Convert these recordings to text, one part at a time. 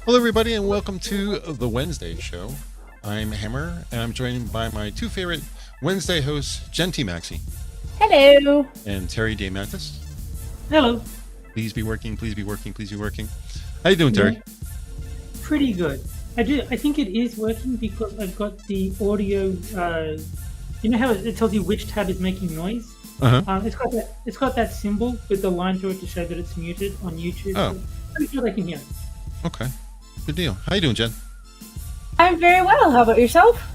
Hello, everybody, and welcome to the Wednesday show. I'm Hammer, and I'm joined by my two favorite Wednesday hosts, Jen T. Maxey. Hello. And Terry Day Mathis. Hello. Please be working, please be working, please be working. How you doing, Terry? Yeah, pretty good. I think it is working because I've got the audio. You know how it tells you which tab is making noise? Uh-huh. It's got that symbol with the line through it to show that it's muted on YouTube. Oh. So pretty sure they can hear it. Okay. Good deal. How you doing, Jen? I'm very well. How about yourself?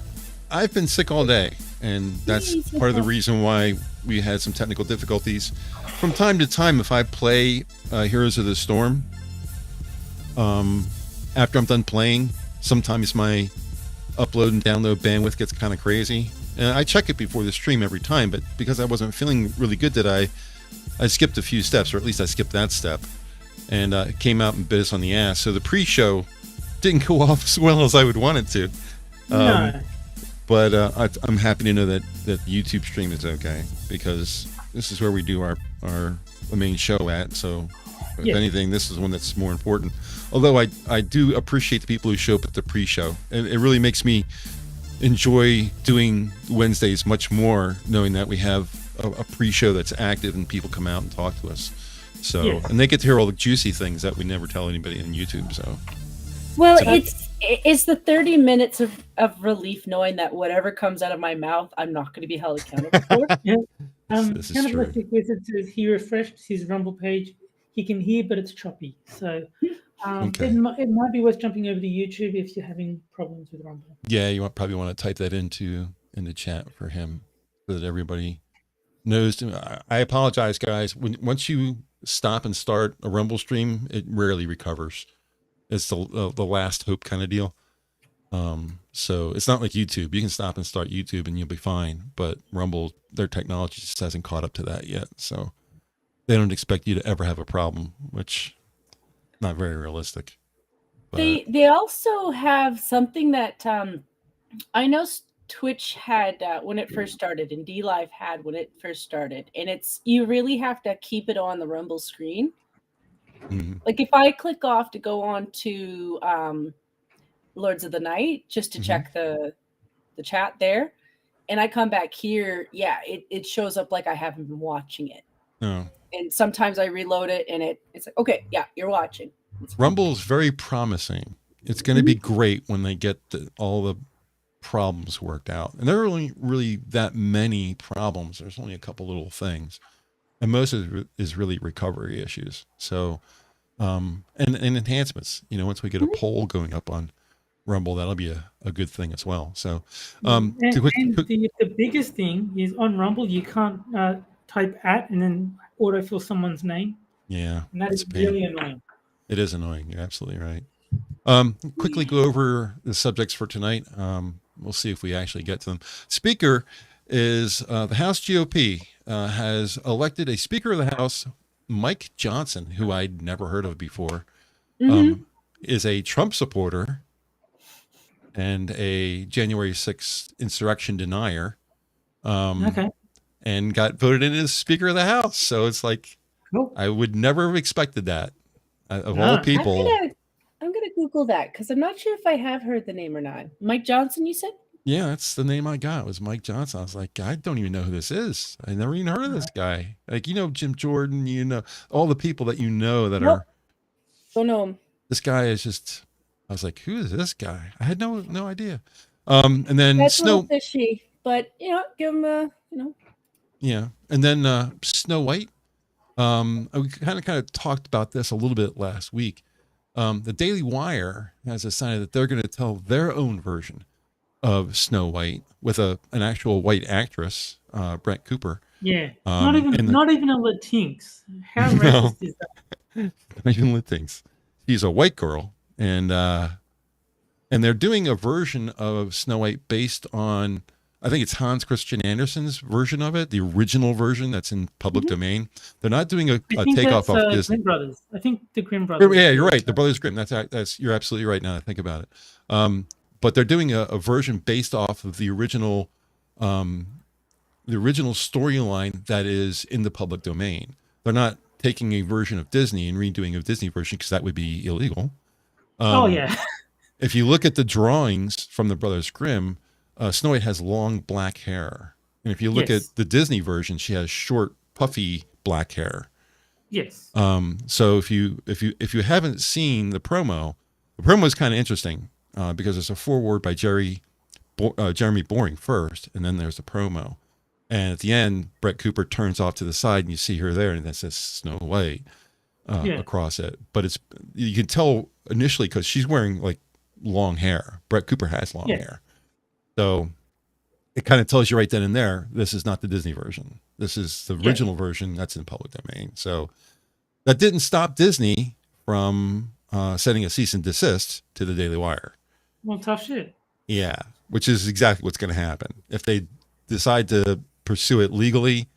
I've been sick all day, and that's part of the reason why we had some technical difficulties. From time to time, if I play Heroes of the Storm, after I'm done playing, sometimes my upload and download bandwidth gets kind of crazy. And I check it before the stream every time, but because I wasn't feeling really good today, I skipped a few steps, or at least I skipped that step. And it came out and bit us on the ass. So the pre-show didn't go off as well as I would want it to. No. But I'm happy to know that the YouTube stream is okay, because this is where we do our the main show at. So if anything, this is one that's more important. Although I do appreciate the people who show up at the pre-show. It really makes me enjoy doing Wednesdays much more, knowing that we have a pre-show that's active and people come out and talk to us. So and they get to hear all the juicy things that we never tell anybody on YouTube. So well, it's the 30 minutes of relief knowing that whatever comes out of my mouth, I'm not going to be held accountable for. This is true. Wizard says he refreshed his Rumble page. He can hear, but it's choppy. So it might be worth jumping over to YouTube if you're having problems with Rumble. Yeah, you probably want to type that into the chat for him so that everybody knows. I apologize, guys. Once you stop and start a Rumble stream, it rarely recovers. It's the last hope kind of deal. So it's not like YouTube. You can stop and start YouTube and you'll be fine. But Rumble, their technology just hasn't caught up to that yet. So they don't expect you to ever have a problem, which not very realistic. But they also have something that I know Twitch had when it first started, and DLive had when it first started, and it's you really have to keep it on the Rumble screen. Like if I click off to go on to Lords of the Night just to check the chat there, and I come back here, it shows up like I haven't been watching it. No. And sometimes I reload it and it's like, okay, yeah, you're watching. Rumble is very promising. It's going to be great when they get all the problems worked out. And there are only really that many problems. There's only a couple little things. And most of it is really recovery issues. So, and enhancements, once we get a poll going up on Rumble, that'll be a good thing as well. So, the biggest thing is on Rumble, you can't type @ and then autofill someone's name. Yeah. And that is really annoying. It is annoying. You're absolutely right. Quickly go over the subjects for tonight. We'll see if we actually get to them. Speaker is the House GOP has elected a Speaker of the House, Mike Johnson, who I'd never heard of before, is a Trump supporter and a January 6th insurrection denier, and got voted in as Speaker of the House. So it's like, I would never have expected that. Of all people. I'm gonna Google that because I'm not sure if I have heard the name or not. Mike Johnson, you said? Yeah, that's the name I got. Was Mike Johnson. I was like, I don't even know who this is. I never even heard of this guy. Like, Jim Jordan, all the people that that are. Don't know him. This guy is just. I was like, who is this guy? I had no idea. And then that's a little fishy, but give him Yeah, and then Snow White. We kind of talked about this a little bit last week. The Daily Wire has decided that they're going to tell their own version of Snow White with an actual white actress, Brent Cooper. Yeah, not even a Latinx. How racist is that? Not even Latinx. She's a white girl, and they're doing a version of Snow White based on. I think it's Hans Christian Andersen's version of it, the original version that's in public domain. They're not doing a takeoff of Disney. Grimm Brothers. I think the Grimm Brothers. Yeah, you're right. The Brothers Grimm. That's you're absolutely right. Now that I think about it. But they're doing a version based off of the original storyline that is in the public domain. They're not taking a version of Disney and redoing a Disney version because that would be illegal. Oh yeah. If you look at the drawings from the Brothers Grimm, Snow White has long black hair, and if you look Yes. at the Disney version, she has short, puffy black hair. Yes. So if you haven't seen the promo is kind of interesting because it's a foreword by Jeremy Boring first, and then there's the promo, and at the end, Brett Cooper turns off to the side, and you see her there, and that says Snow White across it. But you can tell initially because she's wearing like long hair. Brett Cooper has long hair, so it kind of tells you right then and there, this is not the Disney version. This is the original version that's in public domain. So that didn't stop Disney from sending a cease and desist to the Daily Wire. Well, tough shit. Yeah, which is exactly what's going to happen. If they decide to pursue it legally,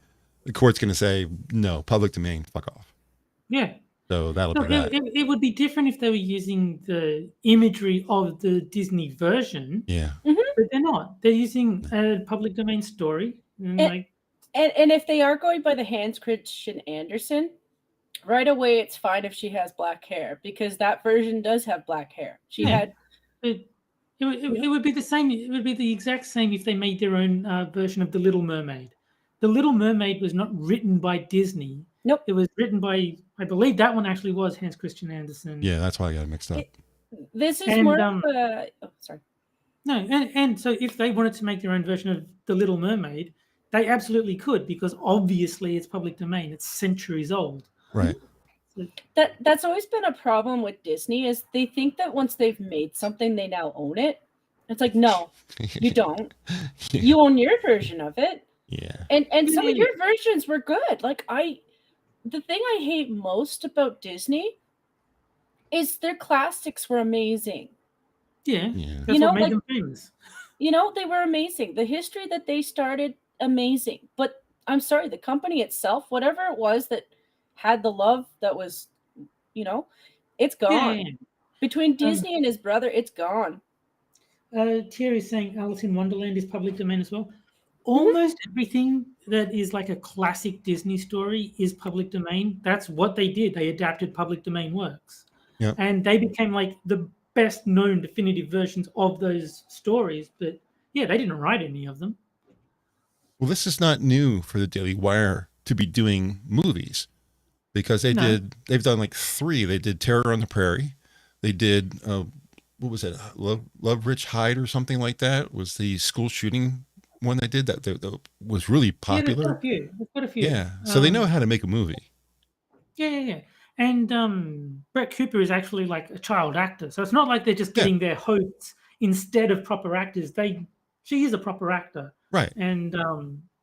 the court's going to say, no, public domain, fuck off. Yeah. So that'll be that. It would be different if they were using the imagery of the Disney version. Yeah. But they're not. They're using a public domain story. And if they are going by the Hans Christian Andersen, right away it's fine if she has black hair, because that version does have black hair. She had... It would be the same. It would be the exact same if they made their own version of The Little Mermaid. The Little Mermaid was not written by Disney. Nope. It was written by, I believe that one actually was Hans Christian Andersen. Yeah, that's why I got it mixed up. This is more of a... Oh, sorry. No, and so if they wanted to make their own version of The Little Mermaid, they absolutely could, because obviously it's public domain. It's centuries old. Right. That's always been a problem with Disney, is they think that once they've made something, they now own it. It's like, no, you don't. You own your version of it. Yeah. And some of your versions were good. Like the thing I hate most about Disney is their classics were amazing. Yeah. That's what made them famous. They were amazing. The history that they started, amazing. But I'm sorry, the company itself, whatever it was that had the love that was, it's gone. Yeah. Between Disney and his brother, it's gone. Thierry's saying Alice in Wonderland is public domain as well. Almost everything that is like a classic Disney story is public domain. That's what they did. They adapted public domain works. Yep. And they became like the best known definitive versions of those stories. But yeah, they didn't write any of them. Well, this is not new for the Daily Wire to be doing movies, because they've done like 3. They did Terror on the Prairie. They did, what was it? Love Rich Hyde or something like that was the school shooting one they did that was really popular. Yeah, there's quite a few. Yeah. So they know how to make a movie. Yeah. And Brett Cooper is actually like a child actor. So it's not like they're just getting their hosts instead of proper actors. She is a proper actor. Right. And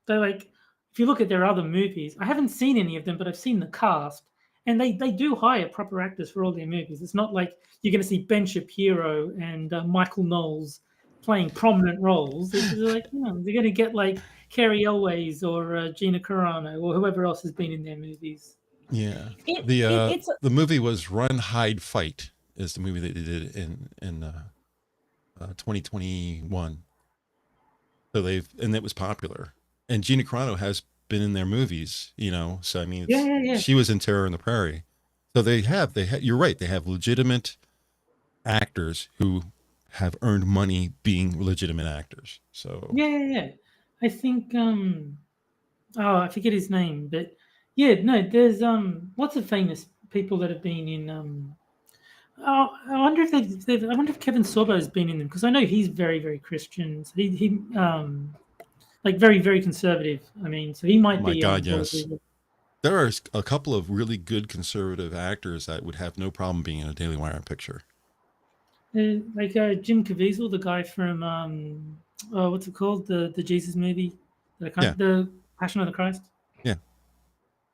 they're like, if you look at their other movies, I haven't seen any of them, but I've seen the cast. And they do hire proper actors for all their movies. It's not like you're going to see Ben Shapiro and Michael Knowles playing prominent roles. They're like, they're going to get like Carrie Elways or Gina Carano or whoever else has been in their movies. Yeah. The movie was Run, Hide, Fight is the movie that they did in 2021. So and it was popular. And Gina Carano has been in their movies, so I mean, she was in Terror on the Prairie. So they have, you're right. They have legitimate actors who have earned money being legitimate actors. So yeah. I think, I forget his name, but there's lots of famous people that have been in, I wonder if Kevin Sorbo has been in them, because I know he's very, very Christian. So he like very, very conservative. I mean, so he might be. My God, yes. There are a couple of really good conservative actors that would have no problem being in a Daily Wire picture. Like Jim Caviezel, the guy from what's it called, the Jesus movie, the Passion of the Christ. Yeah,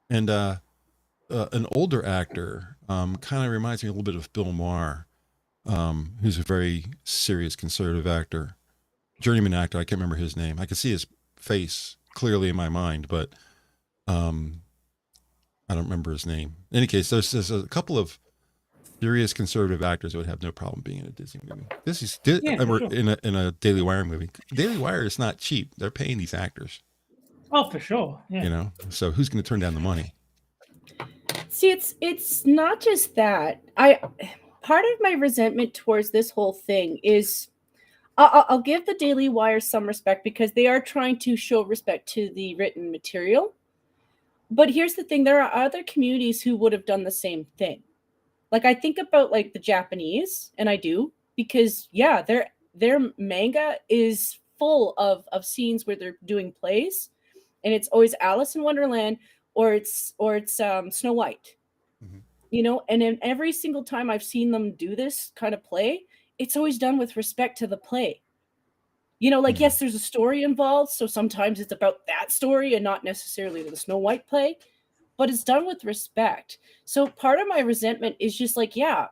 and an older actor kind of reminds me a little bit of Bill Maher, who's a very serious conservative actor, journeyman actor. I can't remember his name. I can see his face clearly in my mind, but I don't remember his name. In any case, there's a couple of serious conservative actors that would have no problem being in a Disney movie. In a Daily Wire movie. Daily Wire is not cheap. They're paying these actors. Oh, for sure. Yeah. So who's going to turn down the money? See, it's not just that. part of my resentment towards this whole thing is I'll give the Daily Wire some respect because they are trying to show respect to the written material. But here's the thing, there are other communities who would have done the same thing. Like I think about like the Japanese, and I do, because yeah, their manga is full of scenes where they're doing plays, and it's always Alice in Wonderland or it's Snow White. Mhm. You know, and then every single time I've seen them do this kind of play, it's always done with respect to the play. You know, like, Mhm. yes, there's a story involved, so sometimes it's about that story and not necessarily the Snow White play, but it's done with respect. So part of my resentment is just like, yeah,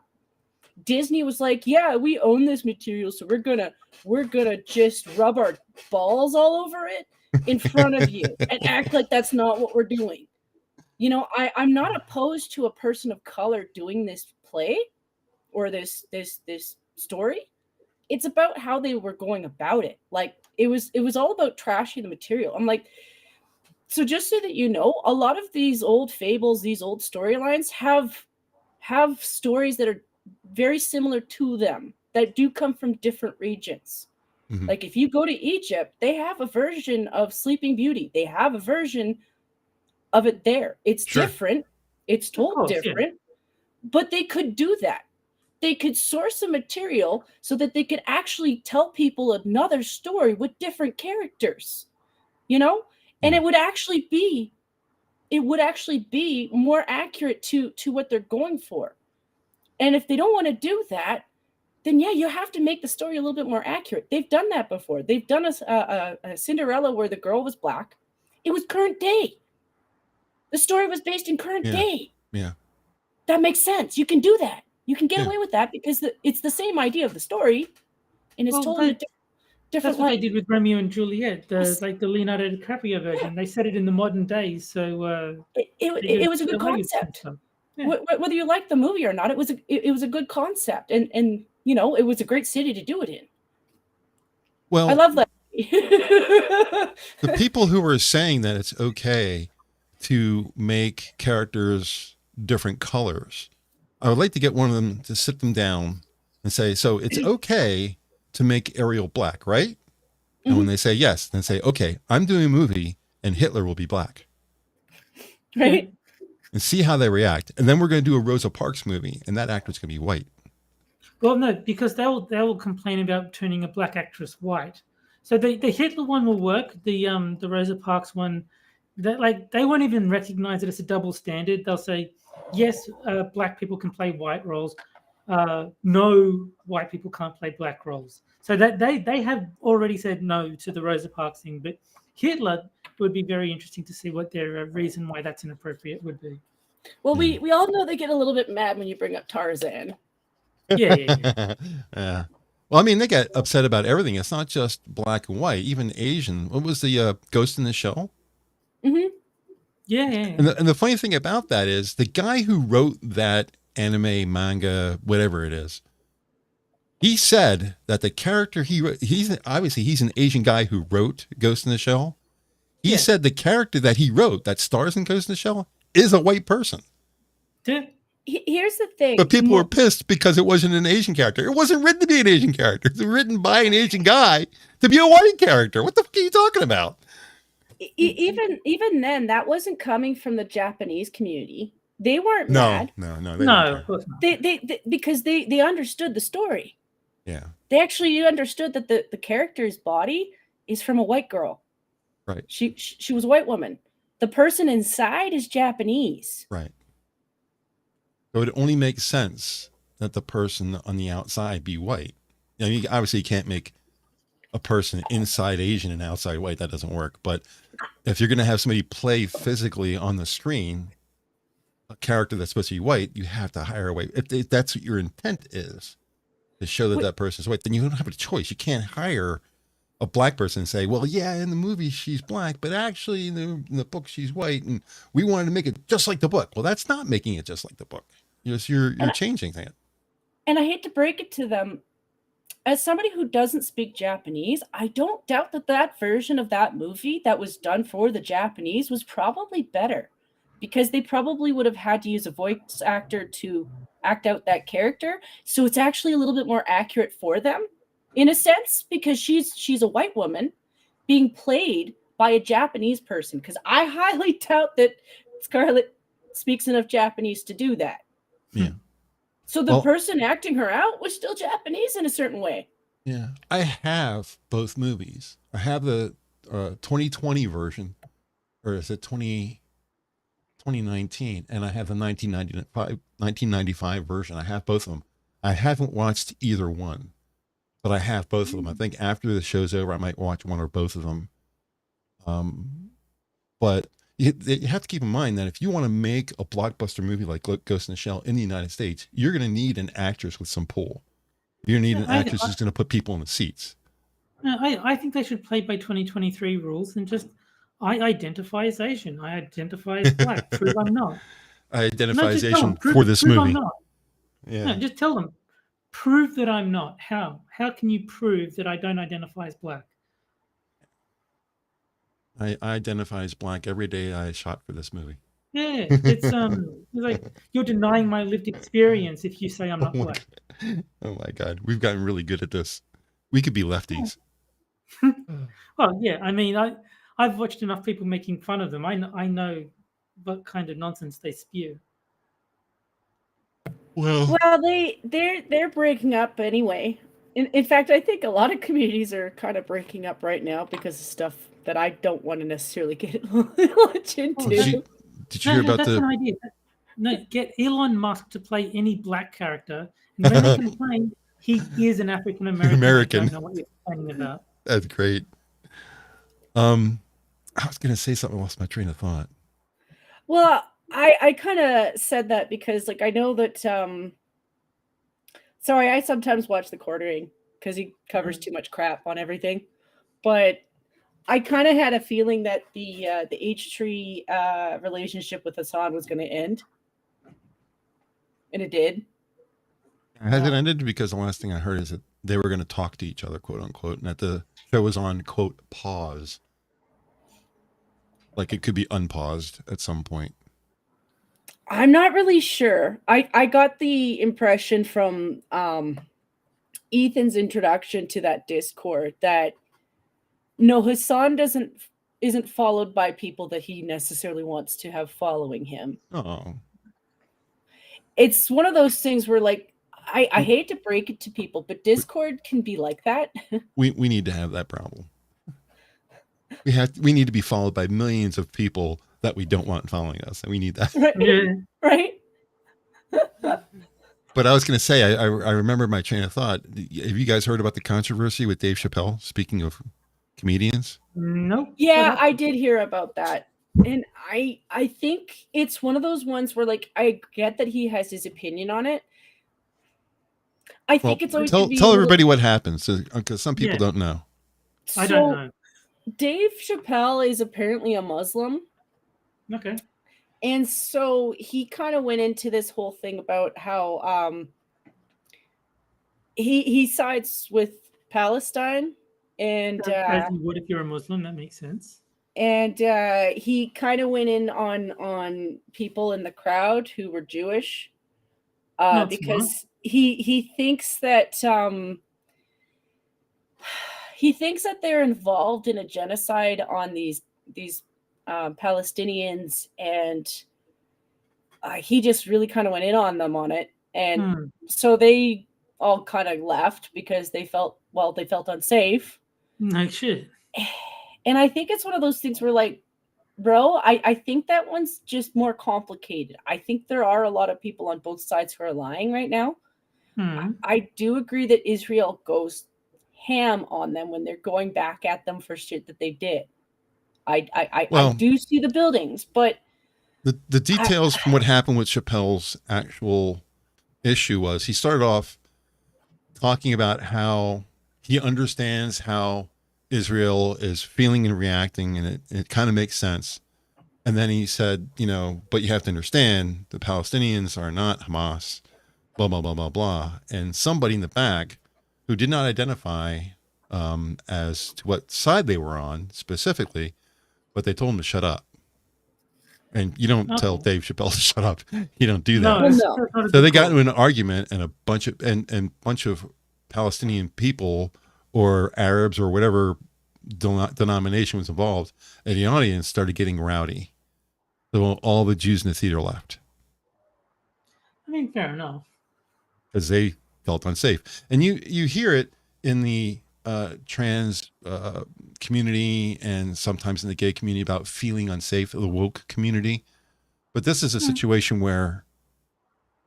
Disney was like, yeah, we own this material, so we're gonna just rub our balls all over it in front of you and act like that's not what we're doing. You know, I'm not opposed to a person of color doing this play or this story. It's about how they were going about it. Like it was all about trashing the material. I'm like, so just so that you know, a lot of these old fables, these old storylines have stories that are very similar to them that do come from different regions. Mhm. Like if you go to Egypt, they have a version of Sleeping Beauty. They have a version of it there. It's Sure. different. It's told course, yeah. different, but they could do that. They could source a material so that they could actually tell people another story with different characters, you know? And Yeah. it would actually be more accurate to what they're going for. And if they don't want to do that, then yeah, you have to make the story a little bit more accurate. They've done that before. They've done a Cinderella where the girl was black. It was current day. The story was based in current Yeah. day. Yeah. That makes sense. You can do that. You can get Yeah. away with that because it's the same idea of the story, and it's Well, told in a that's different what they light. did with Romeo and Juliet, Yes. like the Leonardo DiCaprio version. They set it in the modern days, so It was a good concept. Yeah. Whether you like the movie or not, it was a good concept, and you know, it was a great city to do it in. Well, I love that. the people who are saying that it's okay to make characters different colors, I would like to get one of them to sit them down and say, so it's okay to make Ariel black, right? And when Mhm. they say yes, then say, okay, I'm doing a movie and Hitler will be black. Right? And see how they react. And then we're going to do a Rosa Parks movie and that actor's going to be white. Well, no, because they'll complain about turning a black actress white. So the Hitler one will work. The Rosa Parks one, that like they won't even recognize it as a double standard. They'll say, yes, black people can play white roles. No, white people can't play black roles. So that they have already said no to the Rosa Parks thing. But Hitler would be very interesting to see what their reason why that's inappropriate would be. Well, we all know they get a little bit mad when you bring up Tarzan. Yeah. Yeah. Well, I mean, they get upset about everything. It's not just black and white, even Asian. What was the Ghost in the Shell? Mm-hmm. Yeah. And the funny thing about that is the guy who wrote that anime, manga, whatever it is, he said that the character he wrote, he's an Asian guy who wrote Ghost in the Shell. He Yeah. said the character that he wrote that stars in Ghost in the Shell is a white person. Yeah. Here's the thing. But people were pissed because it wasn't an Asian character. It wasn't written to be an Asian character. It was written by an Asian guy to be a white character. What the fuck are you talking about? Even then, that wasn't coming from the Japanese community. They weren't mad. No. No, of course not. They because they understood the story. Yeah. They actually understood that the character's body is from a white girl. Right. She was a white woman. The person inside is Japanese. Right. So it only makes sense that the person on the outside be white. I mean, obviously you can't make a person inside Asian and outside white. That doesn't work. But if you're going to have somebody play physically on the screen, a character that's supposed to be white, you have to hire a white. If that's what your intent is, to show that that person's white, then you don't have a choice. You can't hire a black person and say, well, yeah, in the movie she's black, but actually in the book she's white, and we wanted to make it just like the book. Well, that's not making it just like the book. You're changing things. And I hate to break it to them, as somebody who doesn't speak Japanese, I don't doubt that version of that movie that was done for the Japanese was probably better. because they probably would have had to use a voice actor to act out that character. So it's actually a little bit more accurate for them in a sense, because she's a white woman being played by a Japanese person. Because I highly doubt that Scarlett speaks enough Japanese to do that. Yeah. So the person acting her out was still Japanese in a certain way. Yeah. I have both movies. I have the 2020 version, or is it 2019? And I have the 1995 version. I have both of them. I haven't watched either one, but I have both of them. I think after the show's over, I might watch one or both of them. But you have to keep in mind that if you want to make a blockbuster movie like Ghost in the Shell in the United States, you're going to need an actress with some pull. You're going to need an actress who's going to put people in the seats. I think they should play by 2023 rules and just, I identify as Asian. I identify as black. Prove I'm not. I identify as Asian for this movie. I'm not. Yeah. No, just tell them. Prove that I'm not. How? How can you prove that I don't identify as black? I identify as black every day I shot for this movie. Yeah, it's like you're denying my lived experience if you say I'm not black. Oh my God, we've gotten really good at this. We could be lefties. Well, yeah, I mean, I've watched enough people making fun of them. I know what kind of nonsense they spew. Well, they're breaking up anyway. In fact, I think a lot of communities are kind of breaking up right now because of stuff that I don't want to necessarily get much into. Did you hear about that's an idea. No, get Elon Musk to play any black character, and when they complain, he is an African American. I don't know what you're complaining about. That's great. I was going to say something, I lost my train of thought. Well, I kind of said that because, like, I know that. Sorry, I sometimes watch the Quartering because he covers too much crap on everything, but I kind of had a feeling that the H-Tree relationship with Hassan was going to end, and it did. Has it ended? Because the last thing I heard is that they were going to talk to each other, quote unquote, and that the show was on, quote, pause. Like it could be unpaused at some point. I'm not really sure. I got the impression from Ethan's introduction to that Discord that no, Hassan isn't followed by people that he necessarily wants to have following him. Oh. It's one of those things where, like, I hate to break it to people, but Discord can be like that. We need to have that problem. We need to be followed by millions of people that we don't want following us, and we need that. Right. But I was going to say, I remember my train of thought. Have you guys heard about the controversy with Dave Chappelle? Speaking of comedians, nope. Yeah, I did hear about that, and I think it's one of those ones where, like, I get that he has his opinion on it. I think it's always tell everybody what happens, because some people don't know. I don't know. Dave Chappelle is apparently a Muslim. Okay. And so he kind of went into this whole thing about how he sides with Palestine, and as you would if you're a Muslim, that makes sense. And he kind of went in on people in the crowd who were Jewish, because he thinks that they're involved in a genocide on these Palestinians, and he just really kind of went in on them on it, and so they all kind of left because they felt unsafe. No shit. And I think it's one of those things where, like, bro, I think that one's just more complicated. I think there are a lot of people on both sides who are lying right now. I do agree that Israel goes ham on them when they're going back at them for shit that they did. I do see the buildings, but the details from what happened with Chappelle's actual issue was he started off talking about how he understands how Israel is feeling and reacting, and it kind of makes sense. And then he said, but you have to understand the Palestinians are not Hamas, blah, blah, blah, blah, blah. And somebody in the back who did not identify as to what side they were on specifically, but they told him to shut up. And you don't tell Dave Chappelle to shut up. You don't do that. No, Well, it's no. not a So they good got call. into an argument, and a bunch of Palestinian people or Arabs or whatever denomination was involved, and the audience started getting rowdy. So all the Jews in the theater left I mean, fair enough. because they felt unsafe. And you hear it in the trans community and sometimes in the gay community about feeling unsafe, the woke community. But this is a situation where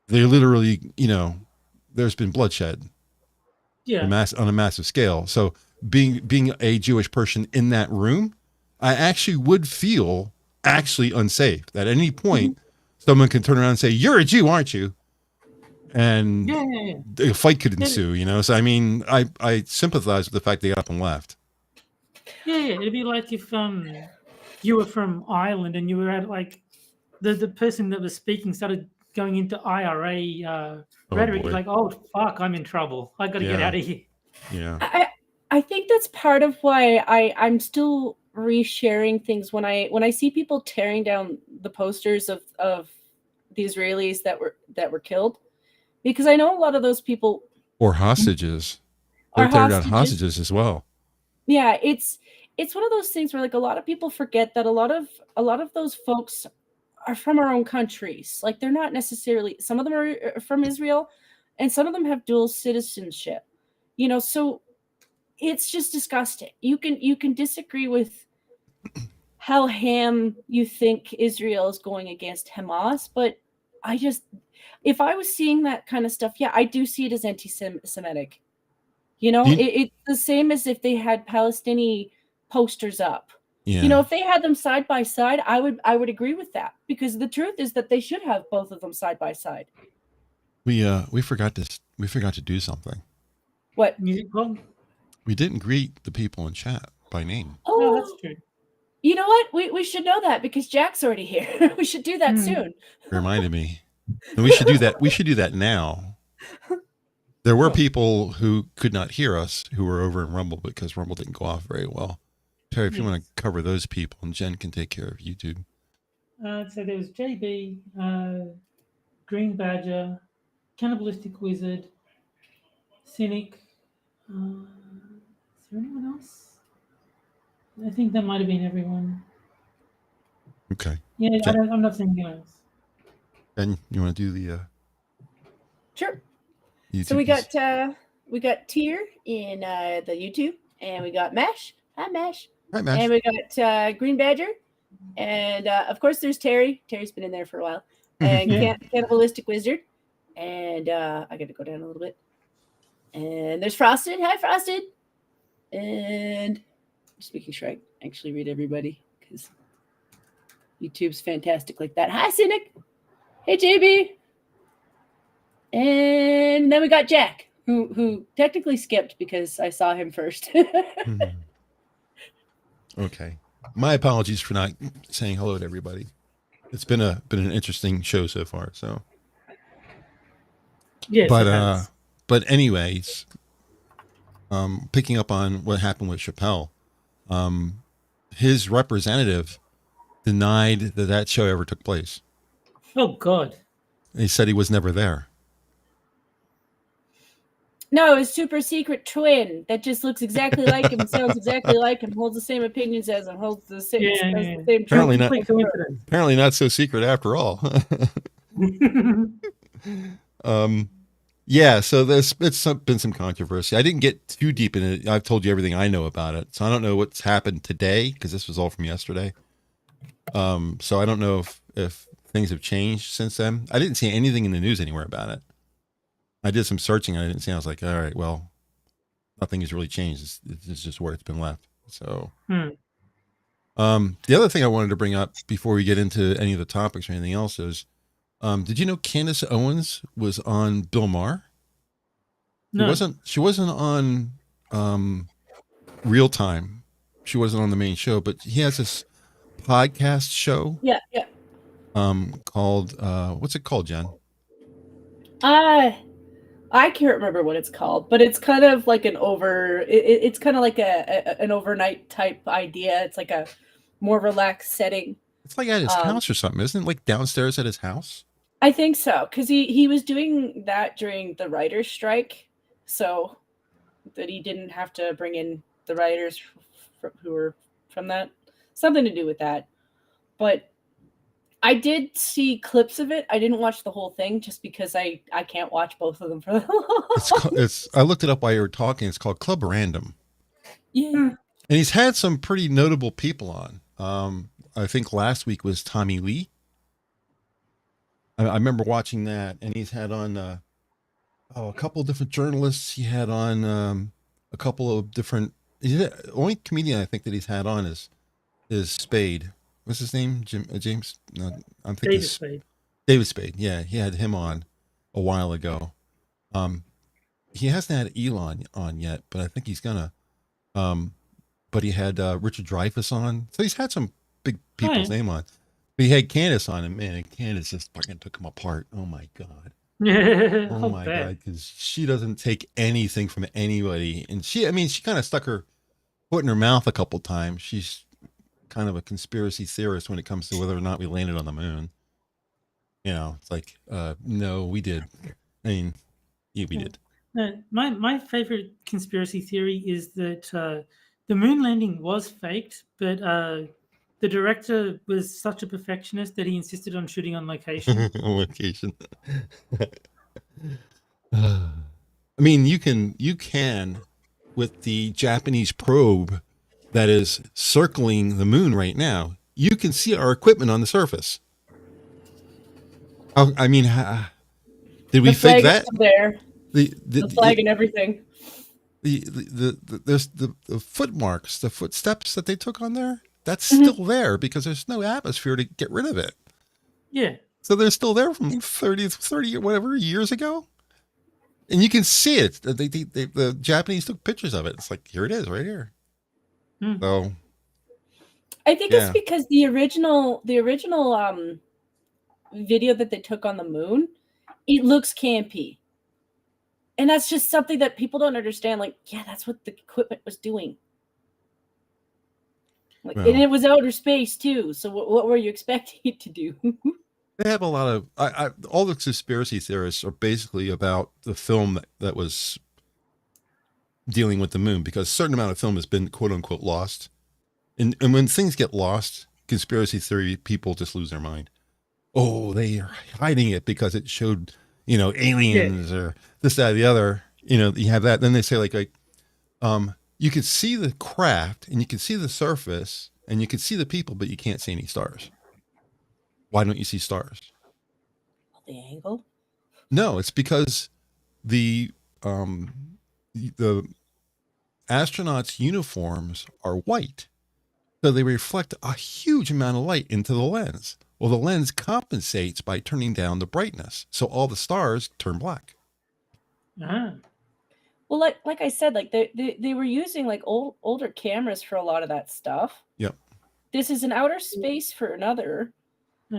they literally, there's been bloodshed Yeah. on a massive scale. So being a Jewish person in that room, I actually would feel actually unsafe. At any point, someone can turn around and say, "You're a Jew, aren't you?" And Yeah. a fight could ensue, So I mean, I sympathize with the fact they got up and left. Yeah. It'd be like if you were from Ireland and you were at like the person that was speaking started going into IRA rhetoric. boy. You're like, oh fuck, I'm in trouble. I got to get Yeah. out of here. Yeah. I think that's part of why I'm still resharing things when I see people tearing down the posters of the Israelis that were killed, because I know a lot of those people Or hostages. They're tearing down hostages as well. Yeah, it's one of those things where like a lot of people forget that a lot of those folks are from our own countries. Like they're not necessarily, some of them are from Israel and some of them have dual citizenship. So it's just disgusting. You can disagree with how ham you think Israel is going against Hamas, but if I was seeing that kind of stuff, yeah, I do see it as anti-Semitic. It's the same as if they had Palestinian posters up. Yeah. If they had them side by side, I would agree with that, because the truth is that they should have both of them side by side. We forgot to do something. What? Music club? We didn't greet the people in chat by name. Oh, that's true. You know what? We should know that because Jack's already here. We should do that soon. Reminded me. And we should do that. We should do that now. There were people who could not hear us who were over in Rumble because Rumble didn't go off very well. Terry, if you want to cover those people, and Jen can take care of YouTube. So there was JB, Green Badger, Cannibalistic Wizard, Cynic. Is there anyone else? I think that might have been everyone. Okay. Yeah, Jen, I'm not seeing anyone else. Jen, you want to do the Sure. YouTube So we got Tier in the YouTube, and we got Mash. Hi, Mash. Hi, Mash. And we got Green Badger, and of course there's Terry. Terry's been in there for a while, and Cannibalistic Wizard, and I got to go down a little bit. And there's Frosted. Hi, Frosted. And just making sure I actually read everybody because YouTube's fantastic like that. Hi, Cynic. Hey, JB. And then we got Jack, who technically skipped because I saw him first. Okay. My apologies for not saying hello to everybody. It's been an interesting show so far. So, yes, but anyways, picking up on what happened with Chappelle, his representative denied that show ever took place. Oh God. He said he was never there. No, his super secret twin that just looks exactly like him, sounds exactly like him, holds the same opinions as him, holds the same. The same Apparently not so secret after all. Yeah, so it's been some controversy. I didn't get too deep in it. I've told you everything I know about it, so I don't know what's happened today because this was all from yesterday. So I don't know if things have changed since then. I didn't see anything in the news anywhere about it. I did some searching and I didn't see. I was like, all right, well, nothing has really changed. It's just where it's been left. So, the other thing I wanted to bring up before we get into any of the topics or anything else is, did you know Candace Owens was on Bill Maher? No. She wasn't on Real Time. She wasn't on the main show, but he has this podcast show. Yeah. Called what's it called, Jen? I can't remember what it's called, but it's kind of like it's kind of like an overnight type idea. It's like a more relaxed setting. It's like at his house or something, isn't it? Like downstairs at his house. I think so, because he was doing that during the writer's strike, so that he didn't have to bring in the writers who were from that. Something to do with that. But I did see clips of it. I didn't watch the whole thing just because I can't watch both of them for that long. I looked it up while you were talking. It's called Club Random. Yeah. And he's had some pretty notable people on. I think last week was Tommy Lee. I remember watching that, and he's had on a couple of different journalists. He had on a couple of different. The only comedian I think that he's had on is Spade. What's his name? James? No, I'm thinking David Spade. David Spade. Yeah, he had him on a while ago. He hasn't had Elon on yet, but I think he's gonna. But he had Richard Dreyfuss on, so he's had some big people's name on. But he had Candace on, and man, Candace just fucking took him apart. Oh my god. Oh my god, because she doesn't take anything from anybody, and she kind of stuck her foot in her mouth a couple times. She's kind of a conspiracy theorist when it comes to whether or not we landed on the moon. You know, it's like, no, we did. I mean, yeah, we did. My favorite conspiracy theory is that the moon landing was faked, but the director was such a perfectionist that he insisted on shooting on location. On location. I mean, you can with the Japanese probe that is circling the moon right now, you can see our equipment on the surface. I mean, did we fake that? There. The flag and everything. There's the foot marks, the footsteps that they took on there. That's still there because there's no atmosphere to get rid of it. Yeah. So they're still there from 30 whatever years ago. And you can see it. The Japanese took pictures of it. It's like, here it is right here. So I think it's because the original video that they took on the moon, it looks campy. And that's just something that people don't understand. Like, yeah, that's what the equipment was doing. Like, and it was outer space too. So what were you expecting it to do? They have a lot of all the conspiracy theorists are basically about the film that was dealing with the moon, because a certain amount of film has been quote unquote lost. And when things get lost, conspiracy theory people just lose their mind. Oh, they are hiding it because it showed, aliens or this, that, the other. You have that. Then they say like you could see the craft and you can see the surface and you can see the people, but you can't see any stars. Why don't you see stars? The angle? No, it's because the astronauts' uniforms are white. So they reflect a huge amount of light into the lens. Well, the lens compensates by turning down the brightness. So all the stars turn black. Well, like I said, like they were using like older cameras for a lot of that stuff. Yep. This is an outer space for another.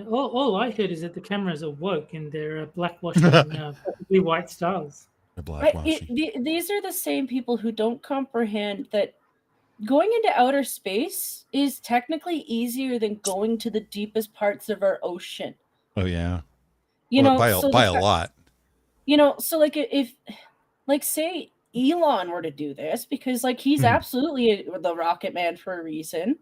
All I heard is that the cameras are woke and they're blackwashed on perfectly white stars. These are the same people who don't comprehend that going into outer space is technically easier than going to the deepest parts of our ocean. Oh yeah. By a lot. So like if like say Elon were to do this, because like he's absolutely the rocket man for a reason.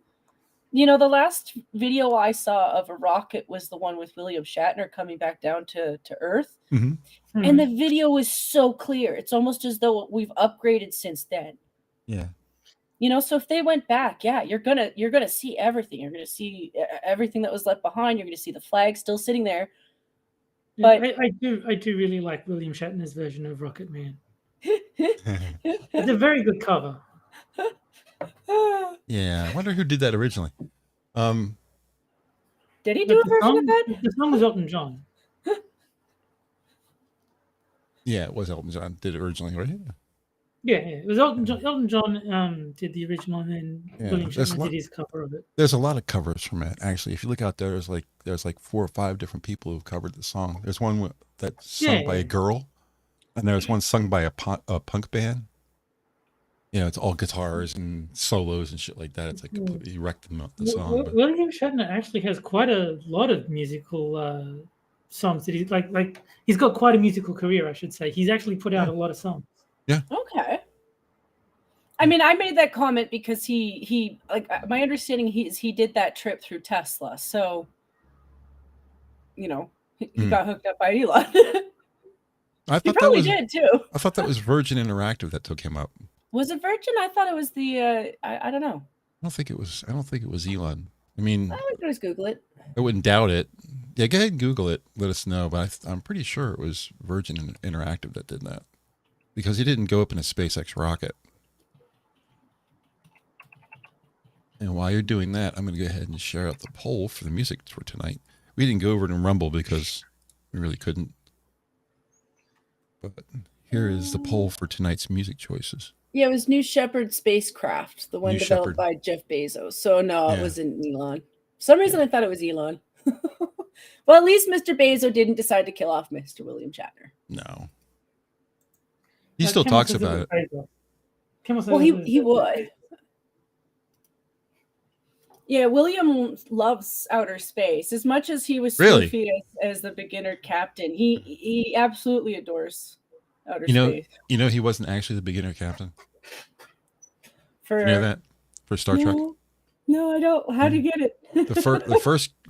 The last video I saw of a rocket was the one with William Shatner coming back down to Earth. And the video was so clear. It's almost as though we've upgraded since then. Yeah. So if they went back, you're gonna see everything. You're gonna see everything that was left behind. You're gonna see the flag still sitting there. But I do really like William Shatner's version of Rocket Man. It's a very good cover. Yeah, I wonder who did that originally. Did he do a version of that? The song was Elton John. Yeah, it was Elton John did it originally, right? Yeah, it was Elton John. Elton John did the original, and then William Shatner did his cover of it. There's a lot of covers from it, actually. If you look out there, there's like 4 or 5 different people who've covered the song. There's one that's sung by a girl, and there's one sung by a punk band. you know, it's all guitars and solos and shit like that. It's like completely wrecked the song. But William Shatner actually has quite a lot of musical songs that he's like he's got quite a musical career, I should say. He's actually put out a lot of songs. yeah, Okay. I mean, I made that comment because he like my understanding he did that trip through Tesla, so you know he got hooked up by Elon. I He thought that probably was did too. I thought that was Virgin Interactive that took him up. Was it Virgin? I thought it was the I don't know. I don't think it was Elon. I mean, I would just Google it. I wouldn't doubt it. Yeah, go ahead and Google it. Let us know. But I'm pretty sure it was Virgin Interactive that did that, because he didn't go up in a SpaceX rocket. And while you're doing that, I'm going to go ahead and share out the poll for the music for tonight. We didn't go over it in Rumble because we really couldn't. But here is the poll for tonight's music choices. Yeah, it was New Shepard spacecraft, the one New developed Shepard. by Jeff Bezos. So no, Yeah. it wasn't Elon. For some reason I thought it was Elon. Well, at least Mr. Bezos didn't decide to kill off Mr. William Shatner. No. He still talks about it. Well, he would. Yeah, William loves outer space as much as he was Really? spoofy as the beginner captain. He absolutely adores outer space. You know, he wasn't actually the beginner captain. For you know that for Star Trek. No, I don't. How'd you get it? the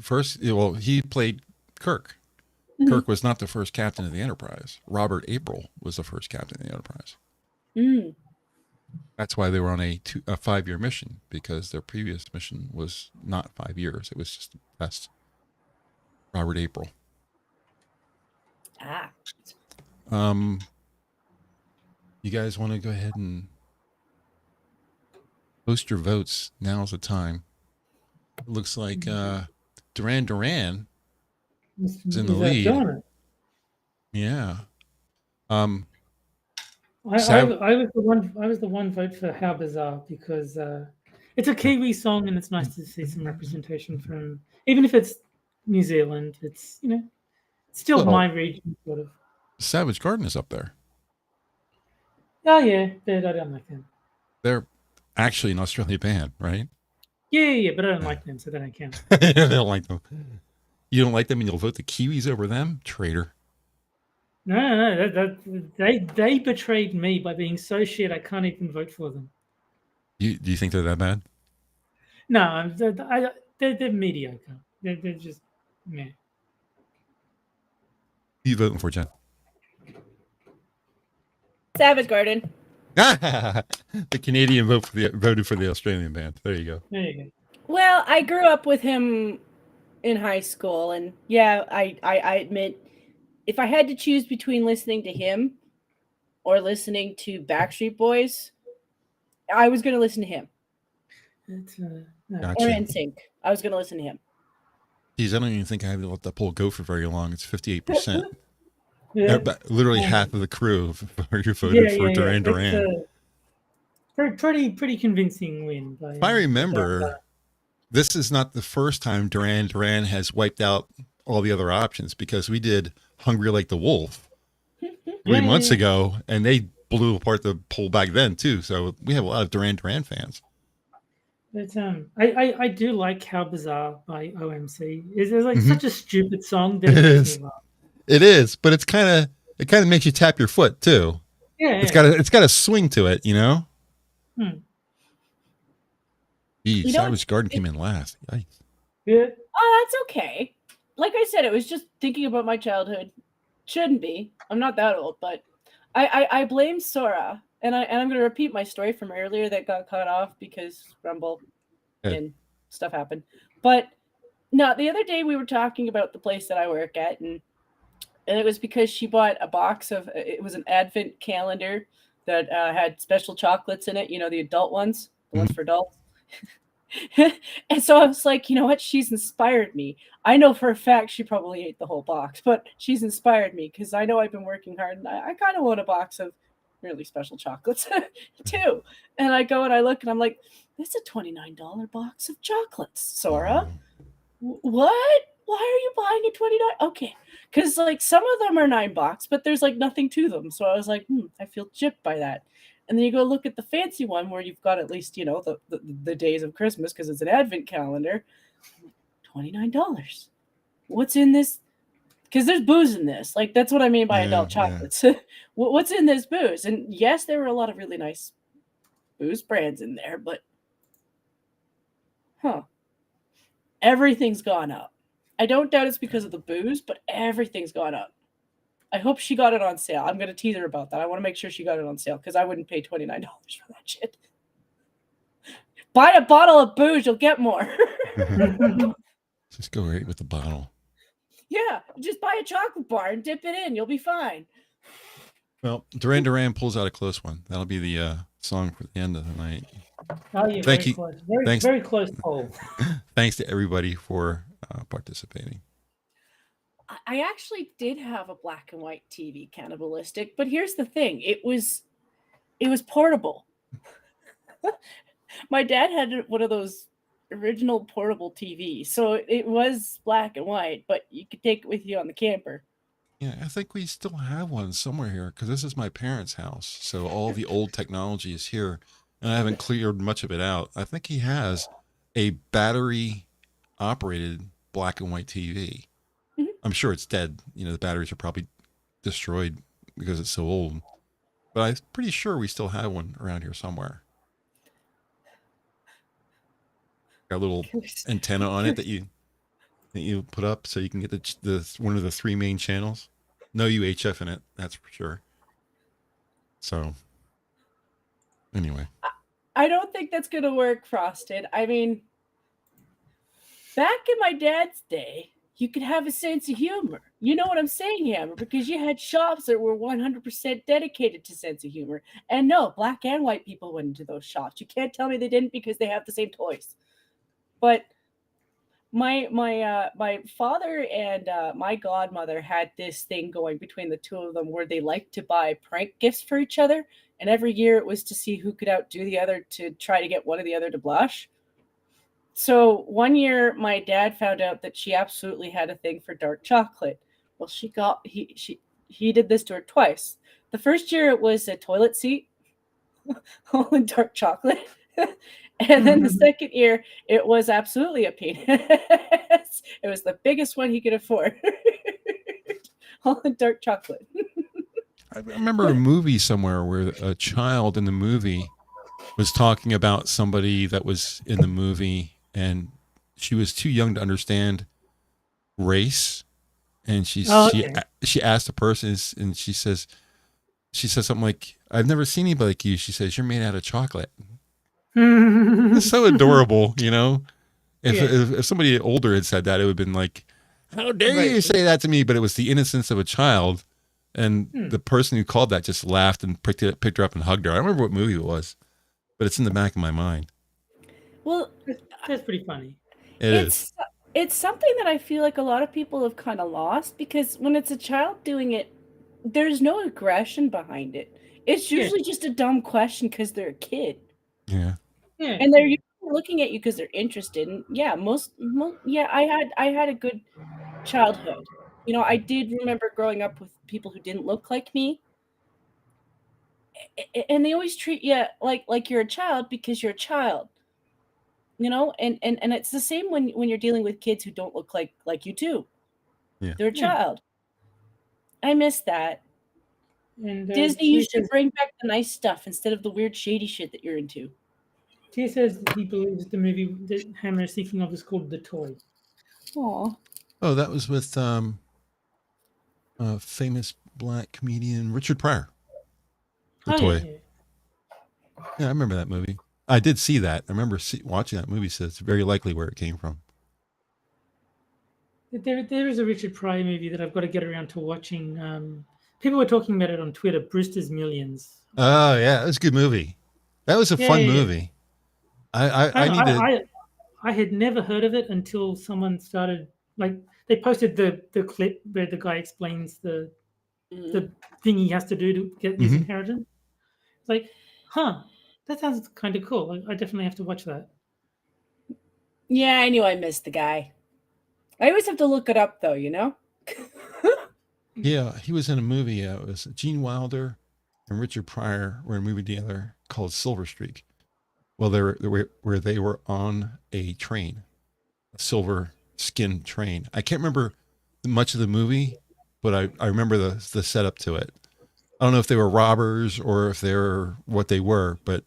first. Well, he played Kirk. Kirk was not the first captain of the Enterprise. Robert April was the first captain of the Enterprise. Mm. That's why they were on a 5-year mission, because their previous mission was not 5 years. It was just a test. Robert April. Ah. You guys want to go ahead and post your votes? Now's the time. It looks like Duran Duran is in the lead. Yeah. I was the one vote for How Bizarre, because it's a Kiwi song and it's nice to see some representation from, even if it's New Zealand, it's, you know, still my region sort of. Savage Garden is up there. Oh yeah, I don't like them. They're actually an Australian band, right? Yeah, but I don't like them, so they don't count. I don't like them. You don't like them, and you'll vote the Kiwis over them, traitor. No, they betrayed me by being so shit. I can't even vote for them. Do you think they're that bad? No, they're mediocre. They're just meh. Who you voting for, Jen? Savage Garden. The Canadian voted for the Australian band. There you go. There you go. Well, I grew up with him in high school, and yeah, I admit, if I had to choose between listening to him or listening to Backstreet Boys, I was going to listen to him. No. Gotcha. Or NSYNC. I was going to listen to him. Geez, I don't even think I have to let that poll go for very long. It's 58%. Yeah. Literally half of the crew voted for Duran Duran. Pretty convincing win. If I remember, this is not the first time Duran Duran has wiped out all the other options, because we did Hungry Like the Wolf 3 months ago, and they blew apart the poll back then too. So we have a lot of Duran Duran fans. But I do like How Bizarre by OMC. It's like such a stupid song that it is. It is, but it kind of makes you tap your foot too. Yeah, it's got a swing to it, you know. Geez, Savage Garden came in last. Yikes. Yeah. Oh, that's okay. Like I said, it was just thinking about my childhood. Shouldn't be. I'm not that old, but I blame Sora, and I'm going to repeat my story from earlier that got cut off because Rumble and stuff happened. But no, the other day we were talking about the place that I work at, and it was because she bought a box of, it was an advent calendar that had special chocolates in it, you know, the adult ones, the ones for adults. And so I was like, you know what? She's inspired me. I know for a fact she probably ate the whole box, but she's inspired me because I know I've been working hard, and I kind of want a box of really special chocolates too. And I go and I look and I'm like, this is a $29 box of chocolates, Sora. What? Why are you buying a $29? Okay. Because like some of them are $9, but there's like nothing to them. So I was like, I feel gypped by that. And then you go look at the fancy one where you've got at least, you know, the days of Christmas because it's an advent calendar. $29. What's in this? Because there's booze in this. Like, that's what I mean by adult chocolates. What's in this booze? And yes, there were a lot of really nice booze brands in there, but everything's gone up. I don't doubt it's because of the booze, but everything's gone up. I hope she got it on sale. I'm going to tease her about that. I want to make sure she got it on sale because I wouldn't pay $29 for that shit. Buy a bottle of booze, you'll get more. Just go right with the bottle. Yeah, just buy a chocolate bar and dip it in. You'll be fine. Well, Duran Duran pulls out a close one. That'll be the song for the end of the night. Oh, yeah, Thank you. Close. Thanks. Very close poll. Thanks to everybody for participating. I actually did have a black and white TV, cannibalistic, but here's the thing. It was portable. My dad had one of those original portable TVs, so it was black and white, but you could take it with you on the camper. Yeah, I think we still have one somewhere here because this is my parents' house. So all the old technology is here, and I haven't cleared much of it out. I think he has a battery-operated black and white TV. I'm sure it's dead. You know, the batteries are probably destroyed because it's so old. But I'm pretty sure we still have one around here somewhere. Got a little antenna on it that you put up so you can get the one of the 3 main channels. No UHF in it, that's for sure. So, anyway. I don't think that's going to work, Frosted. I mean, back in my dad's day, you could have a sense of humor. You know what I'm saying, Hammer? Because you had shops that were 100% dedicated to sense of humor. And no, black and white people went into those shops. You can't tell me they didn't because they have the same toys. But my father and my godmother had this thing going between the two of them where they liked to buy prank gifts for each other. And every year it was to see who could outdo the other to try to get one or the other to blush. So one year, my dad found out that she absolutely had a thing for dark chocolate. Well, he did this to her twice. The first year, it was a toilet seat, all in dark chocolate, and then the second year, it was absolutely a penis. It was the biggest one he could afford, all in dark chocolate. I remember a movie somewhere where a child in the movie was talking about somebody that was in the movie. And she was too young to understand race, and she asked the person, and she says something like, "I've never seen anybody like you." She says, "You're made out of chocolate." It's so adorable, you know. If somebody older had said that, it would have been like, "How dare you say that to me?" But it was the innocence of a child, and the person who called that just laughed and picked her up and hugged her. I don't remember what movie it was, but it's in the back of my mind. Well, that's pretty funny. It's something that I feel like a lot of people have kind of lost because when it's a child doing it, there's no aggression behind it. It's usually just a dumb question because they're a kid. Yeah. And they're usually looking at you because they're interested. And yeah, I had a good childhood. You know, I did remember growing up with people who didn't look like me. And they always treat you like you're a child because you're a child. You know, and it's the same when you're dealing with kids who don't look like you too. Yeah. They're a child. I miss that. And Disney, you should bring back the nice stuff instead of the weird shady shit that you're into. Tia says he believes the movie that Hammer is thinking of is called The Toy. Aww. Oh, that was with famous black comedian Richard Pryor. The Toy. Yeah, I remember that movie. I did see that. I remember watching that movie, so it's very likely where it came from. There is a Richard Pryor movie that I've got to get around to watching. People were talking about it on Twitter, Brewster's Millions. Oh, yeah. That was a good movie. That was a fun movie. I had never heard of it until someone started, they posted the clip where the guy explains the thing he has to do to get his inheritance. It's like, that sounds kind of cool. I definitely have to watch that. Yeah, I knew I missed the guy. I always have to look it up, though, you know? Yeah, he was in a movie. It was Gene Wilder and Richard Pryor were in a movie together called Silver Streak. Well, where they were on a train, a silver skin train. I can't remember much of the movie, but I remember the setup to it. I don't know if they were robbers or if they were what they were, but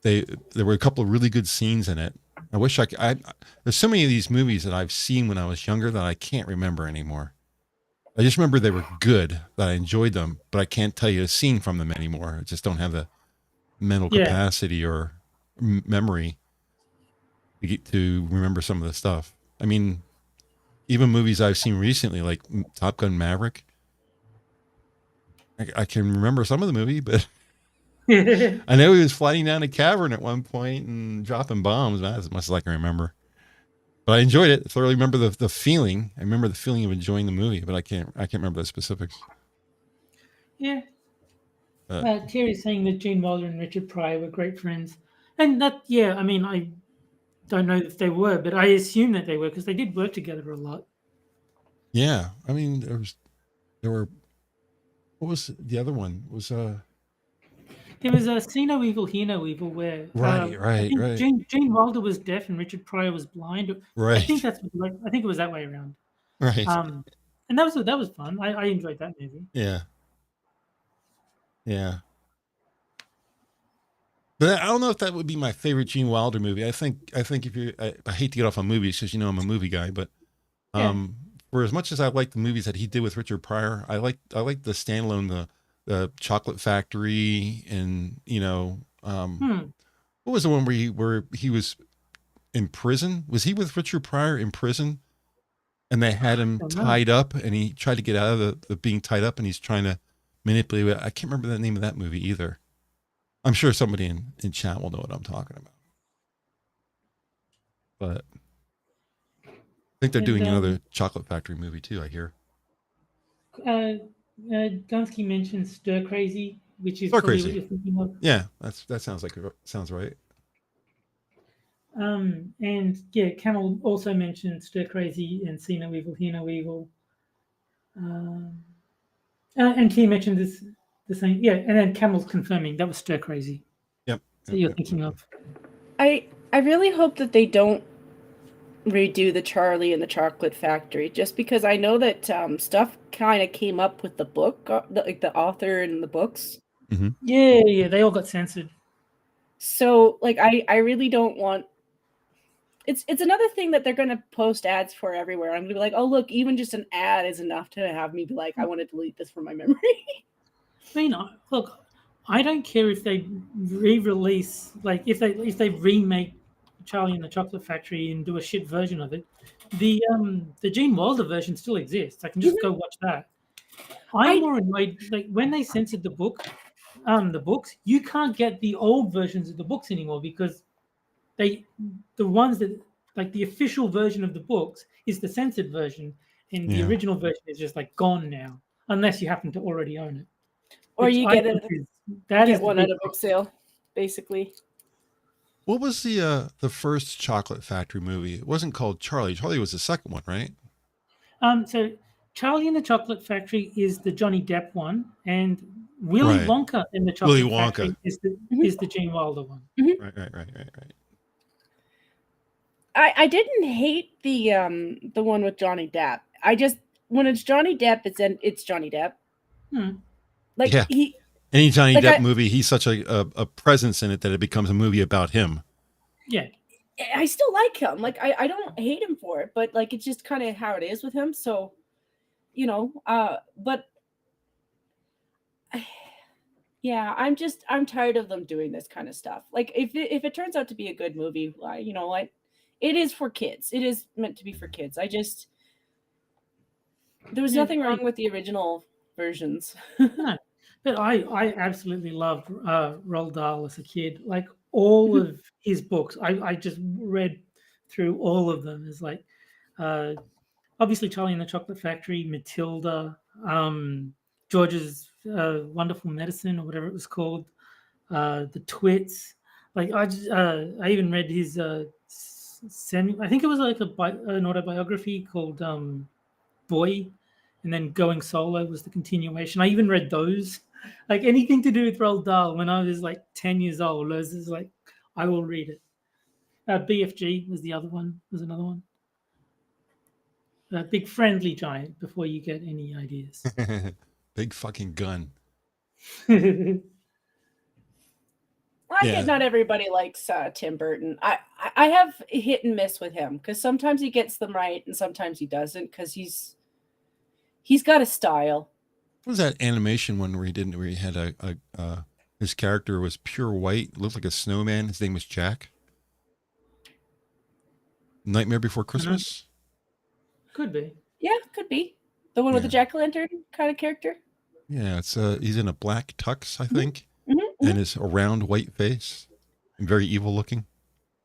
there were a couple of really good scenes in it. I wish there's so many of these movies that I've seen when I was younger that I can't remember anymore. I just remember they were good, that I enjoyed them, but I can't tell you a scene from them anymore. I just don't have the mental capacity or memory to remember some of the stuff. I mean, even movies I've seen recently, like Top Gun Maverick, I can remember some of the movie, but I know he was flying down a cavern at one point and dropping bombs. That's as much as I can remember. But I enjoyed it. I thoroughly remember the feeling. I remember the feeling of enjoying the movie, but I can't remember the specifics. Yeah. Terry's saying that Gene Wilder and Richard Pryor were great friends. And that, I mean, I don't know if they were, but I assume that they were because they did work together a lot. Yeah. I mean, there were, what was the other one? There was a See No Evil, Hear No Evil where right. Gene Wilder was deaf and Richard Pryor was blind. Right. I think it was that way around. Right. And that was fun. I enjoyed that movie. Yeah. Yeah. But I don't know if that would be my favorite Gene Wilder movie. I think if you, I hate to get off on movies because I'm a movie guy, but for as much as I like the movies that he did with Richard Pryor, I like the standalone, the Chocolate Factory, and what was the one where he was in prison? Was he with Richard Pryor in prison? And they had him tied up, and he tried to get out of the being tied up, and he's trying to manipulate it. I can't remember the name of that movie either. I'm sure somebody in chat will know what I'm talking about. But I think they're doing another Chocolate Factory movie too, I hear. Gunsky mentioned Stir Crazy, which is Stir probably Crazy. what you're thinking of. Yeah, that sounds right. And Camel also mentioned Stir Crazy and See No Evil, Hear No Evil. And Key mentioned this the same. Yeah, and then Camel's confirming that was Stir Crazy. Yep. So you're thinking of. I really hope that they don't redo the Charlie and the Chocolate Factory, just because I know that stuff kind of came up with the book, the author and the books. Mm-hmm. Yeah, they all got censored. So I really don't want. It's another thing that they're going to post ads for everywhere. I'm going to be like, oh look, even just an ad is enough to have me be like, I want to delete this from my memory. I mean, look, I don't care if they re-release, like if they remake Charlie and the Chocolate Factory and do a shit version of it. The Gene Wilder version still exists. I can just go watch that. I'm more annoyed, like when they censored the books, you can't get the old versions of the books anymore because the ones that, like the official version of the books is the censored version, and the original version is just like gone now, unless you happen to already own it. Or you get one at a book sale, basically. What was the first Chocolate Factory movie? It wasn't called Charlie. Charlie was the second one, right? So Charlie and the Chocolate Factory is the Johnny Depp one, and Willy Wonka and the Chocolate Factory is the Gene Wilder one. Mm-hmm. Right. I didn't hate the one with Johnny Depp. I just, when it's Johnny Depp, it's Johnny Depp. Any Johnny Depp movie, he's such a presence in it that it becomes a movie about him. Yeah. I still like him. Like I don't hate him for it, but like it's just kind of how it is with him. So, but yeah, I'm tired of them doing this kind of stuff. Like if it turns out to be a good movie, you know what? It is for kids. It is meant to be for kids. There was nothing wrong with the original versions. No. But I absolutely loved Roald Dahl as a kid. Like all of his books, I just read through all of them. It's like obviously Charlie and the Chocolate Factory, Matilda, George's Wonderful Medicine or whatever it was called, the Twits. Like I even read his I think it was like an autobiography called Boy, and then Going Solo was the continuation. I even read those. Like anything to do with Roald Dahl when I was like 10 years old, I was just like, I will read it. BFG was the other one. Was another one. Big Friendly Giant. Before you get any ideas. Big fucking gun. I get not everybody likes Tim Burton. I have hit and miss with him because sometimes he gets them right and sometimes he doesn't because he's got a style. What was that animation one where he had his character was pure white, looked like a snowman. His name was Jack. Nightmare Before Christmas? Could be. Yeah, could be. The one with the jack-o'-lantern kind of character? Yeah, it's he's in a black tux, I think. Mm-hmm. And his round white face. And very evil looking.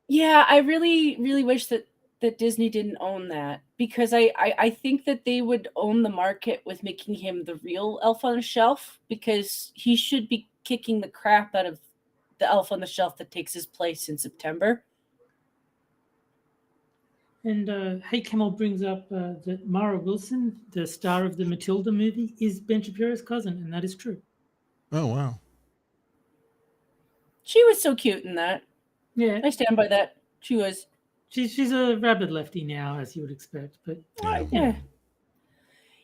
Yeah, I really, really wish that Disney didn't own that because I think that they would own the market with making him the real elf on the shelf because he should be kicking the crap out of the elf on the shelf that takes his place in September. And Hey Camel brings up that Mara Wilson, the star of the Matilda movie, is Ben Shapiro's cousin, and that is true. Oh, wow. She was so cute in that. Yeah. I stand by that. She was. She's a rabid lefty now, as you would expect, but yeah.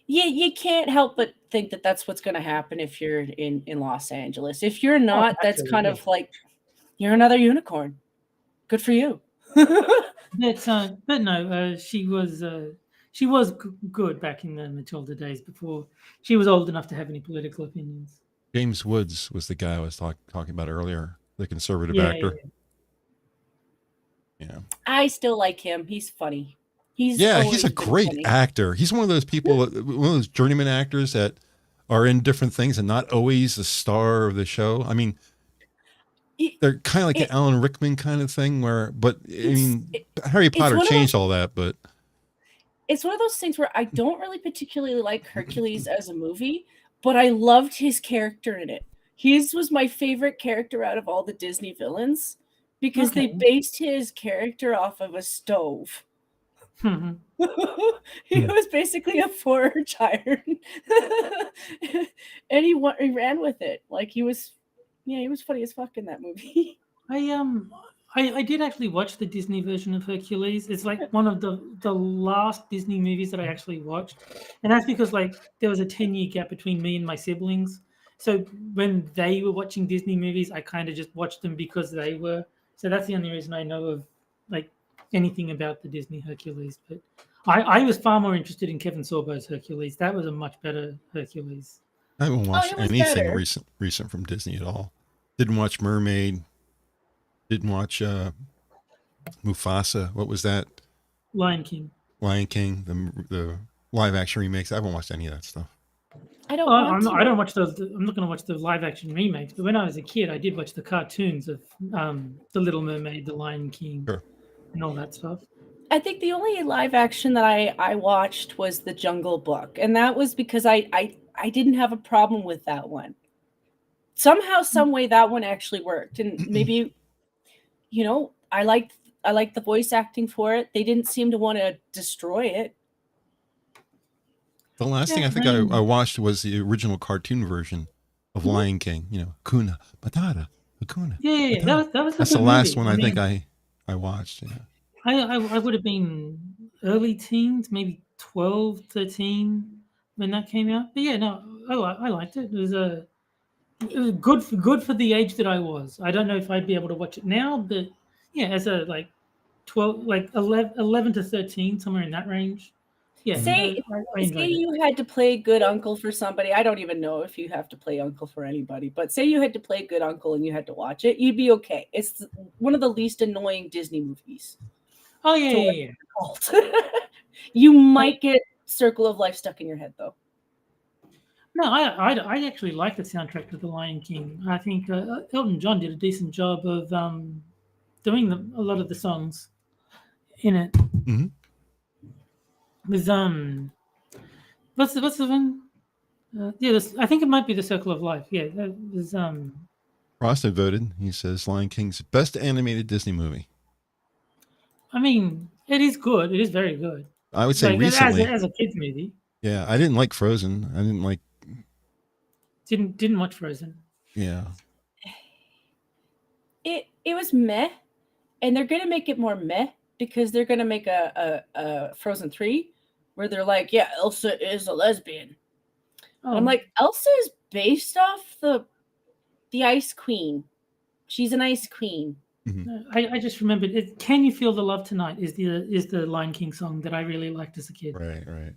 You can't help but think that that's what's going to happen if you're in Los Angeles. If you're not, that's kind of like you're another unicorn. Good for you. But no, she was good back in the Matilda days before she was old enough to have any political opinions. James Woods was the guy I was talking about earlier, the conservative actor. Yeah. I still like him. He's funny. He's a great actor. He's one of those people, one of those journeyman actors that are in different things and not always the star of the show. I mean, they're kind of like an Alan Rickman kind of thing Harry Potter changed all that, but it's one of those things where I don't really particularly like Hercules as a movie, but I loved his character in it. His was my favorite character out of all the Disney villains because they based his character off of a stove. He was basically a forge iron, and he ran with it. Like he was funny as fuck in that movie. I did actually watch the Disney version of Hercules. It's like one of the last Disney movies that I actually watched, and that's because like there was a 10-year gap between me and my siblings. So when they were watching Disney movies, I kind of just watched them because they were. So that's the only reason I know of like anything about the Disney Hercules. But I was far more interested in Kevin Sorbo's Hercules. That was a much better Hercules. I haven't watched anything recent from Disney at all. Didn't watch Mermaid. Didn't watch Mufasa. What was that? Lion King. The live action remakes. I haven't watched any of that stuff. I don't watch those. I'm not going to watch the live action remakes. But when I was a kid, I did watch the cartoons of The Little Mermaid, The Lion King, and all that stuff. I think the only live action that I watched was The Jungle Book, and that was because I didn't have a problem with that one. Somehow, some way, that one actually worked, and maybe, I liked the voice acting for it. They didn't seem to want to destroy it. The last thing I think I watched was the original cartoon version of Lion King. Hakuna Matata, Hakuna. Yeah, that was. That's the last one I think I watched. Yeah. I would have been early teens, maybe 12, 13 when that came out. But yeah, no, I liked it. It was good for the age that I was. I don't know if I'd be able to watch it now, but yeah, as a 11 to 13, somewhere in that range. Yeah. Say you had to play good uncle for somebody. I don't even know if you have to play uncle for anybody, but say you had to play good uncle and you had to watch it, you'd be okay. It's one of the least annoying Disney movies. Oh yeah. You might get Circle of Life stuck in your head though. No, I actually like the soundtrack to The Lion King. I think Elton John did a decent job of doing a lot of the songs in it. Mm-hmm. With what's the one? I think it might be The Circle of Life. Yeah, there's Frosted voted. He says Lion King's best animated Disney movie. I mean, it is good. It is very good. I would say recently as a kids movie. Yeah, I didn't like Frozen. I didn't like Didn't watch Frozen. Yeah. It was meh, and they're gonna make it more meh because they're gonna make a Frozen 3 where they're like, yeah, Elsa is a lesbian. Oh, I'm like, Elsa is based off the Ice Queen. She's an ice queen. I just remembered it. Can You Feel the Love Tonight is the Lion King song that I really liked as a kid. Right.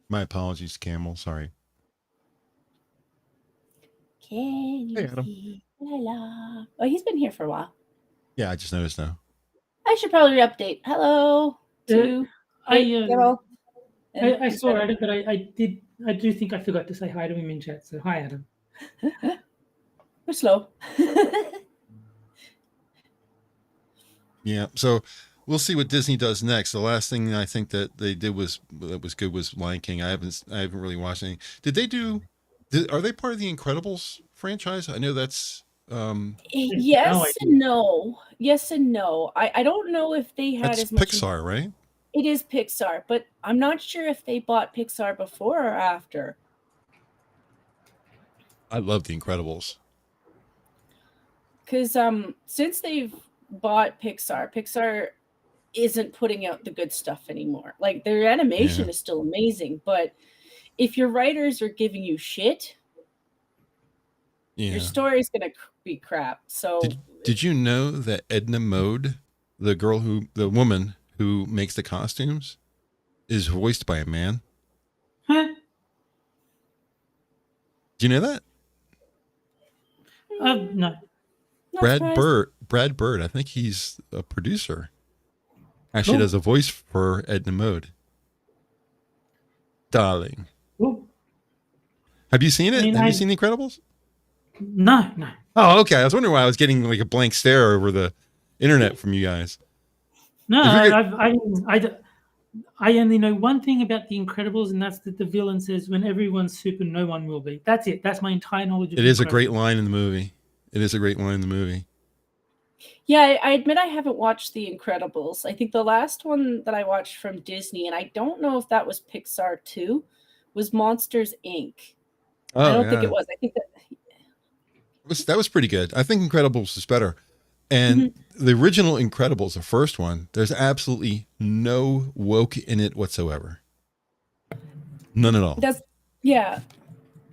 My apologies, Camel. Sorry. Can you Hey, Adam. feel the love? Oh, he's been here for a while. Yeah, I just noticed now. I should probably update. Hello to Carol. I saw Adam, but I do think I forgot to say hi to him in chat. So hi, Adam. We're slow. Yeah, so we'll see what Disney does next. The last thing I think that they did was good was Lion King. I haven't really watched anything. Are they part of the Incredibles franchise? I know that's yes and no. Yes and no. I don't know if they had as much Pixar, right? It is Pixar, but I'm not sure if they bought Pixar before or after. I love the Incredibles. Because since they've bought Pixar isn't putting out the good stuff anymore. Like their animation is still amazing, but if your writers are giving you shit, your story is gonna be crap. So did you know that Edna Mode, the woman who makes the costumes, is voiced by a man? Huh? Do you know that? No. Brad Bird, I think he's a producer. Actually does a voice for Edna Mode. Darling. Cool. Have you seen it? Have you seen The Incredibles? No. Oh, okay. I was wondering why I was getting like a blank stare over the internet from you guys. No, I only know one thing about The Incredibles, and that's that the villain says, when everyone's super, no one will be. That's it. That's my entire knowledge of it. It is a great line in the movie. Yeah, I admit I haven't watched The Incredibles. I think the last one that I watched from Disney, and I don't know if that was Pixar too, was Monsters, Inc. I don't think it was. I think that was pretty good. I think Incredibles is better. And the original Incredibles, the first one, there's absolutely no woke in it whatsoever. None at all. Yeah.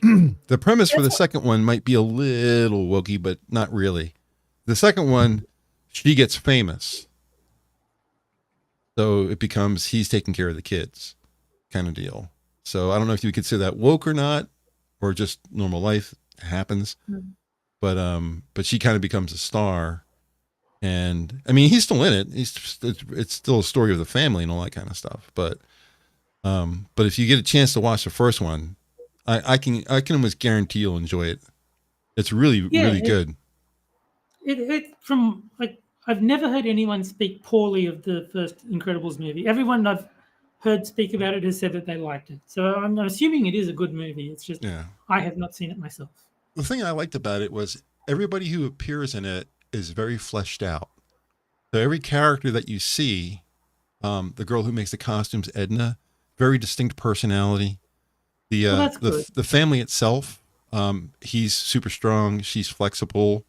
The premise for the second one might be a little wokey, but not really. The second one, she gets famous. So it becomes he's taking care of the kids kind of deal. So I don't know if you would consider that woke or not, or just normal life happens. But she kind of becomes a star. And I mean, he's still in it. It's still a story of the family and all that kind of stuff. But if you get a chance to watch the first one, I can almost guarantee you'll enjoy it. It's really good. I've never heard anyone speak poorly of the first Incredibles movie. Everyone I've heard speak about it has said that they liked it. So I'm assuming it is a good movie. It's just I have not seen it myself. The thing I liked about it was everybody who appears in it is very fleshed out. So every character that you see, the girl who makes the costumes, Edna, very distinct personality. The family itself, he's super strong. She's flexible.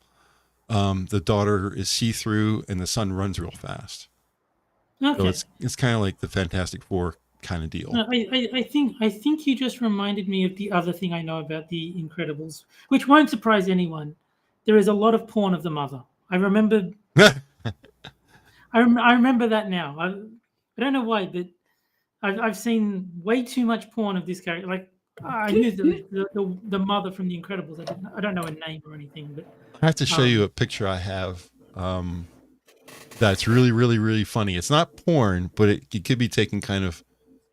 The daughter is see-through, and the son runs real fast. Okay. So it's kind of like the Fantastic Four kind of deal. I think you just reminded me of the other thing I know about the Incredibles, which won't surprise anyone. There is a lot of porn of the mother. I remember. I remember that now. I don't know why, but I've seen way too much porn of this character. Like I knew the mother from the Incredibles. I don't know her name or anything, but I have to show you a picture I have. That's really, really, really funny. It's not porn, but it could be taken kind of.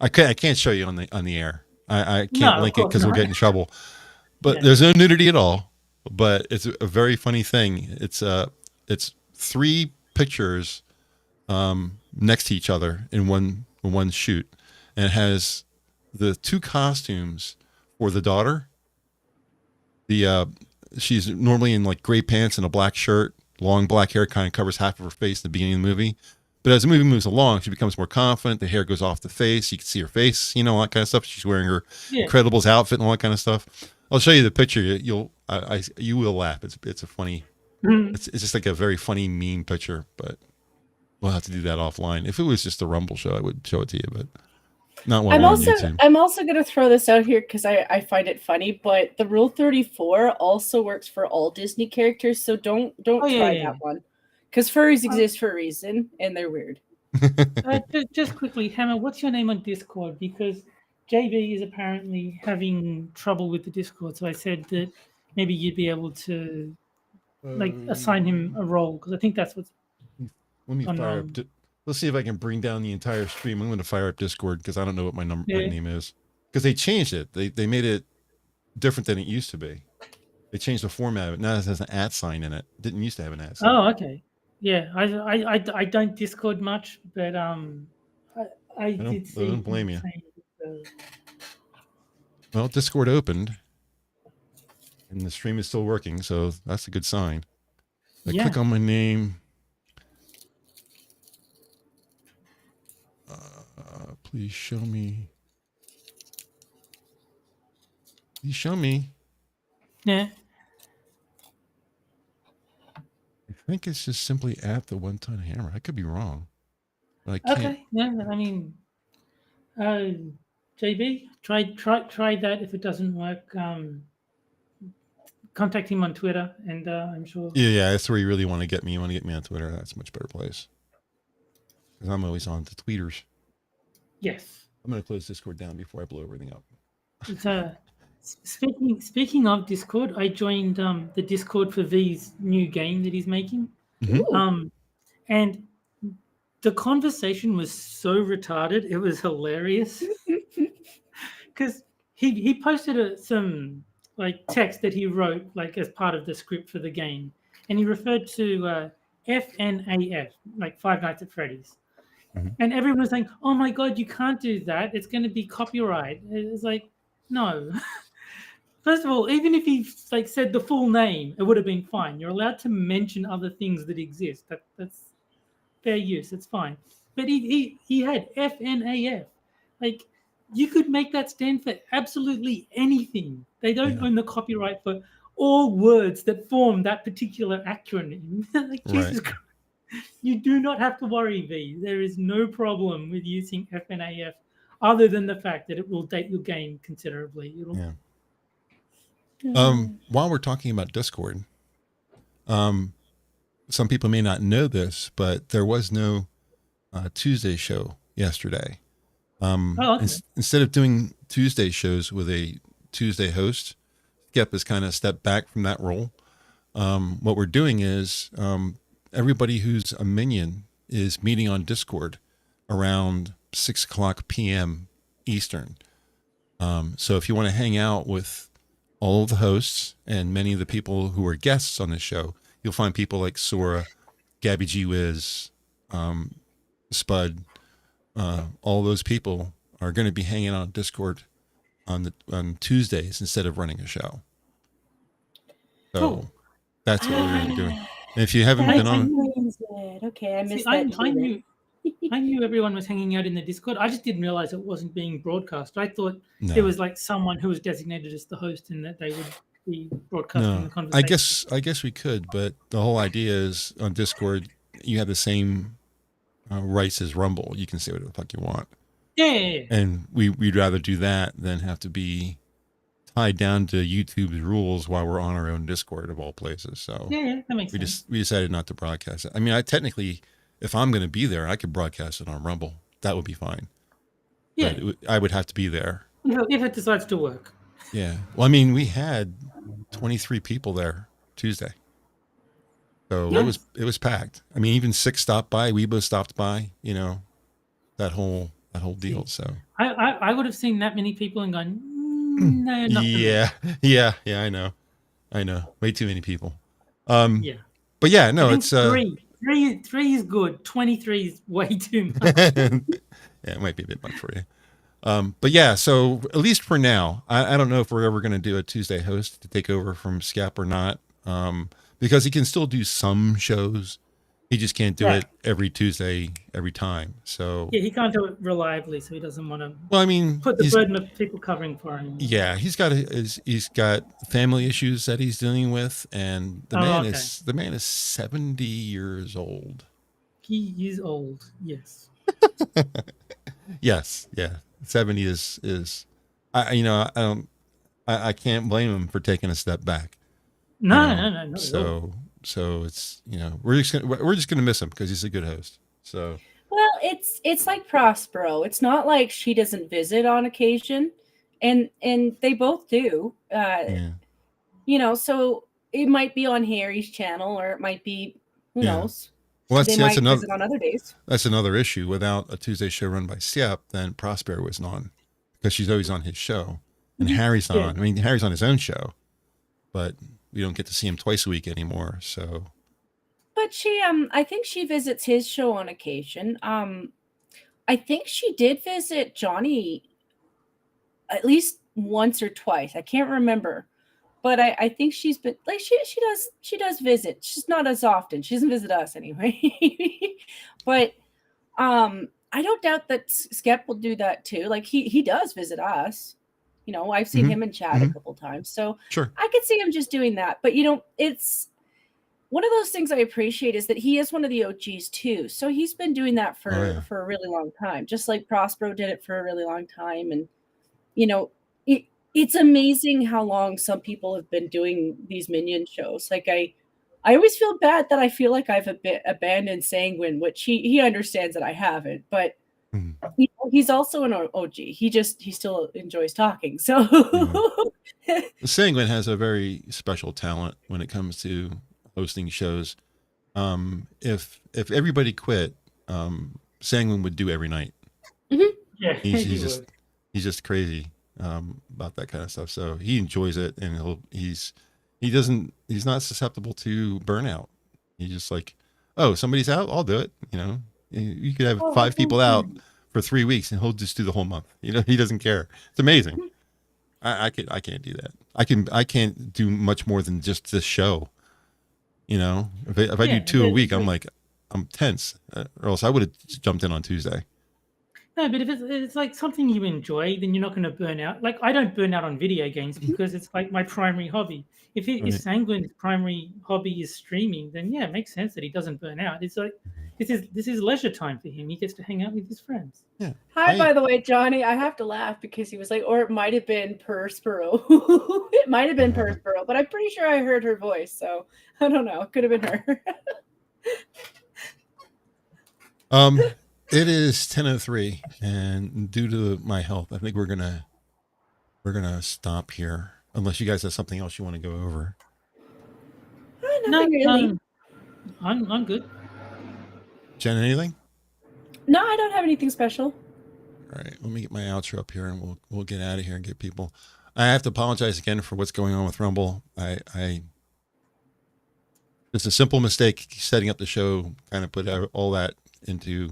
I can't show you on the air. I can't link it because we'll get in trouble. But there's no nudity at all. But it's a very funny thing. It's 3 pictures next to each other in one shoot, and it has the 2 costumes for the daughter. She's normally in like gray pants and a black shirt, long black hair kind of covers half of her face in the beginning of the movie. But as the movie moves along, she becomes more confident. The hair goes off the face. You can see her face, all that kind of stuff. She's wearing her Incredibles outfit and all that kind of stuff. I'll show you the picture. You will laugh. It's a funny. It's just like a very funny meme picture, but we'll have to do that offline. If it was just a Rumble show, I would show it to you, but not one on YouTube. I'm also going to throw this out here because I find it funny, but the Rule 34 also works for all Disney characters, so don't try that one. Because furries exist for a reason, and they're weird. Just quickly, Hammer, what's your name on Discord? Because JB is apparently having trouble with the Discord, so I said that maybe you'd be able to assign him a role, because I think that's what's. Let me fire up. Let's see if I can bring down the entire stream. I'm going to fire up Discord because I don't know what my name is. Because they changed it. They made it different than it used to be. They changed the format of it. Now it has an @ sign in it. It didn't used to have an @ sign. Oh, okay. Yeah, I don't Discord much, but I did see. I don't blame you. Well, Discord opened, and the stream is still working, so that's a good sign. I click on my name. Please show me. Please show me. Yeah. I think it's just simply @ the one-ton hammer. I could be wrong. But I can't. Okay. Yeah. I mean, JB, try that. If it doesn't work, contact him on Twitter, and I'm sure. Yeah, that's where you really want to get me. You want to get me on Twitter. That's a much better place. Because I'm always on the tweeters. Yes. I'm going to close Discord down before I blow everything up. Speaking of Discord, I joined the Discord for V's new game that he's making. And the conversation was so retarded, it was hilarious. Because he posted some text that he wrote as part of the script for the game, and he referred to FNAF, Five Nights at Freddy's. And everyone was saying, "Oh my God, you can't do that. It's going to be copyright." It's no. First of all, even if he said the full name, it would have been fine. You're allowed to mention other things that exist. That's fair use. It's fine. But he had FNAF. You could make that stand for absolutely anything. They don't own the copyright for all words that form that particular acronym. Jesus Christ. You do not have to worry, V. There is no problem with using FNAF other than the fact that it will date your game considerably. While we're talking about Discord, some people may not know this, but there was no Tuesday show yesterday. Instead of doing Tuesday shows with a Tuesday host, Skep has kind of stepped back from that role. What we're doing is everybody who's a minion is meeting on Discord around 6:00 p.m. Eastern. So if you want to hang out with all of the hosts and many of the people who are guests on the show, you'll find people like Sora, Gabby G Wiz, Spud. All those people are going to be hanging out on Discord on Tuesdays instead of running a show. So that's what we're going to be doing. And if you haven't been on, okay, I missed that. I knew everyone was hanging out in the Discord. I just didn't realize it wasn't being broadcast. I thought there was someone who was designated as the host and that they would be broadcasting the conversation. I guess we could, but the whole idea is on Discord you have the same rights as Rumble. You can say whatever the fuck you want. Yeah. And we'd rather do that than have to be tied down to YouTube's rules while we're on our own Discord of all places. So that makes sense. We decided not to broadcast it. I mean, I technically, if I'm going to be there, I could broadcast it on Rumble. That would be fine. Yeah. But I would have to be there. If it decides to work. Yeah. Well, I mean, we had 23 people there Tuesday. So it was packed. I mean, even 6 stopped by. Weibo stopped by, that whole deal. So I would have seen that many people and gone, no, not yeah, I know. Way too many people. Yeah. But yeah, no, it's three is good. 23 is way too much. Yeah, it might be a bit much for you. But yeah, so at least for now, I don't know if we're ever going to do a Tuesday host to take over from Skep or not. Because he can still do some shows He just can't do Right. it every Tuesday, every time. So Yeah, he can't do it reliably, so he doesn't want to well, I mean, put the burden of people covering for him. yeah, he's got family issues that he's dealing with, and the man is 70 years old. He is old. Yes. Yes, yeah, 70 is. I can't blame him for taking a step back. No, no. So it's we're just gonna miss him because he's a good host. So well, it's like Prospero. It's not like she doesn't visit on occasion, and they both do. So it might be on Harry's channel, or it might be who knows. Well, they might visit on other days. That's another issue. Without a Tuesday show run by Skep, then Prospero isn't on because she's always on his show, and Harry's not on. I mean, Harry's on his own show, but we don't get to see him twice a week anymore. So, but she, I think she visits his show on occasion. I think she did visit Johnny at least once or twice. I can't remember, but I think she's been like she does visit. She's not as often. She doesn't visit us anyway. But I don't doubt that Skep will do that too. Like he does visit us. I've seen him in chat a couple times, so sure, I could see him just doing that. But it's one of those things I appreciate is that he is one of the OGs too. So he's been doing that for a really long time, just like Prospero did it for a really long time. And it's amazing how long some people have been doing these Minion shows. Like I always feel bad that I feel like I've abandoned Sanguine, which he understands that I haven't, but he's also an OG. He still enjoys talking. So Sanguine has a very special talent when it comes to hosting shows. If everybody quit, Sanguine would do every night. Yeah, he's just crazy about that kind of stuff. So he enjoys it, and he's not susceptible to burnout. He's just like, oh, somebody's out, I'll do it. You could have 5 people out for 3 weeks, and he'll just do the whole month. He doesn't care. It's amazing. I can't do that. I can't do much more than just this show. If I do 2 a week, I'm tense, or else I would have jumped in on Tuesday. No, but if it's like something you enjoy, then you're not going to burn out. Like I don't burn out on video games because it's like my primary hobby. If Sanguine's primary hobby is streaming, then yeah, it makes sense that he doesn't burn out. It's like this is leisure time for him. He gets to hang out with his friends. Yeah. Hi, by the way, Johnny. I have to laugh because he was like, or it might have been Prospero. It might have been Prospero, but I'm pretty sure I heard her voice, so I don't know. It could have been her. It is 10:03, and due to my health, I think we're gonna stop here. Unless you guys have something else you want to go over. No, really. I'm good. Jen, anything? No, I don't have anything special. All right, let me get my outro up here, and we'll get out of here and get people. I have to apologize again for what's going on with Rumble. It's a simple mistake setting up the show. Kind of put all that into.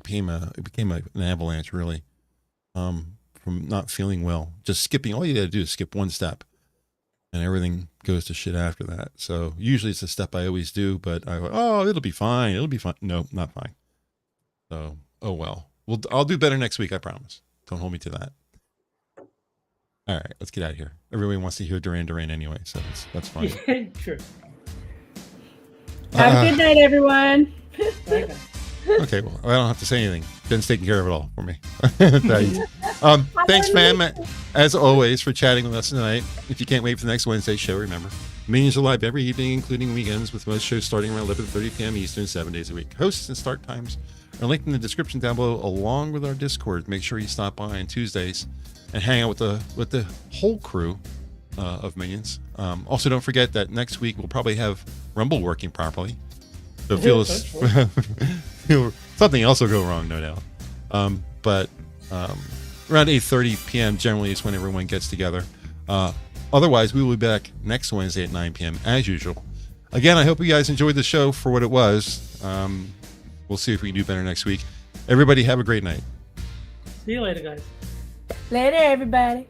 It became an avalanche, really, from not feeling well. Just skipping, all you got to do is skip one step, and everything goes to shit after that. So usually it's a step I always do, but I go, oh, it'll be fine. It'll be fine. No, not fine. So, oh well. I'll do better next week, I promise. Don't hold me to that. All right, let's get out of here. Everybody wants to hear Duran Duran anyway, so that's fine. Yeah, true. Have a good night, everyone. Okay, well, I don't have to say anything. Ben's taking care of it all for me. Thanks, fam, as always, for chatting with us tonight. If you can't wait for the next Wednesday show, remember, Minions are live every evening, including weekends, with most shows starting around 11:30 p.m. Eastern, 7 days a week. Hosts and start times are linked in the description down below, along with our Discord. Make sure you stop by on Tuesdays and hang out with the whole crew of Minions. Also, don't forget that next week we'll probably have Rumble working properly. So something else will go wrong, no doubt. But around 8:30 p.m. generally is when everyone gets together. Otherwise, we will be back next Wednesday at 9 p.m. as usual. Again, I hope you guys enjoyed the show for what it was. We'll see if we can do better next week. Everybody have a great night. See you later, guys. Later, everybody.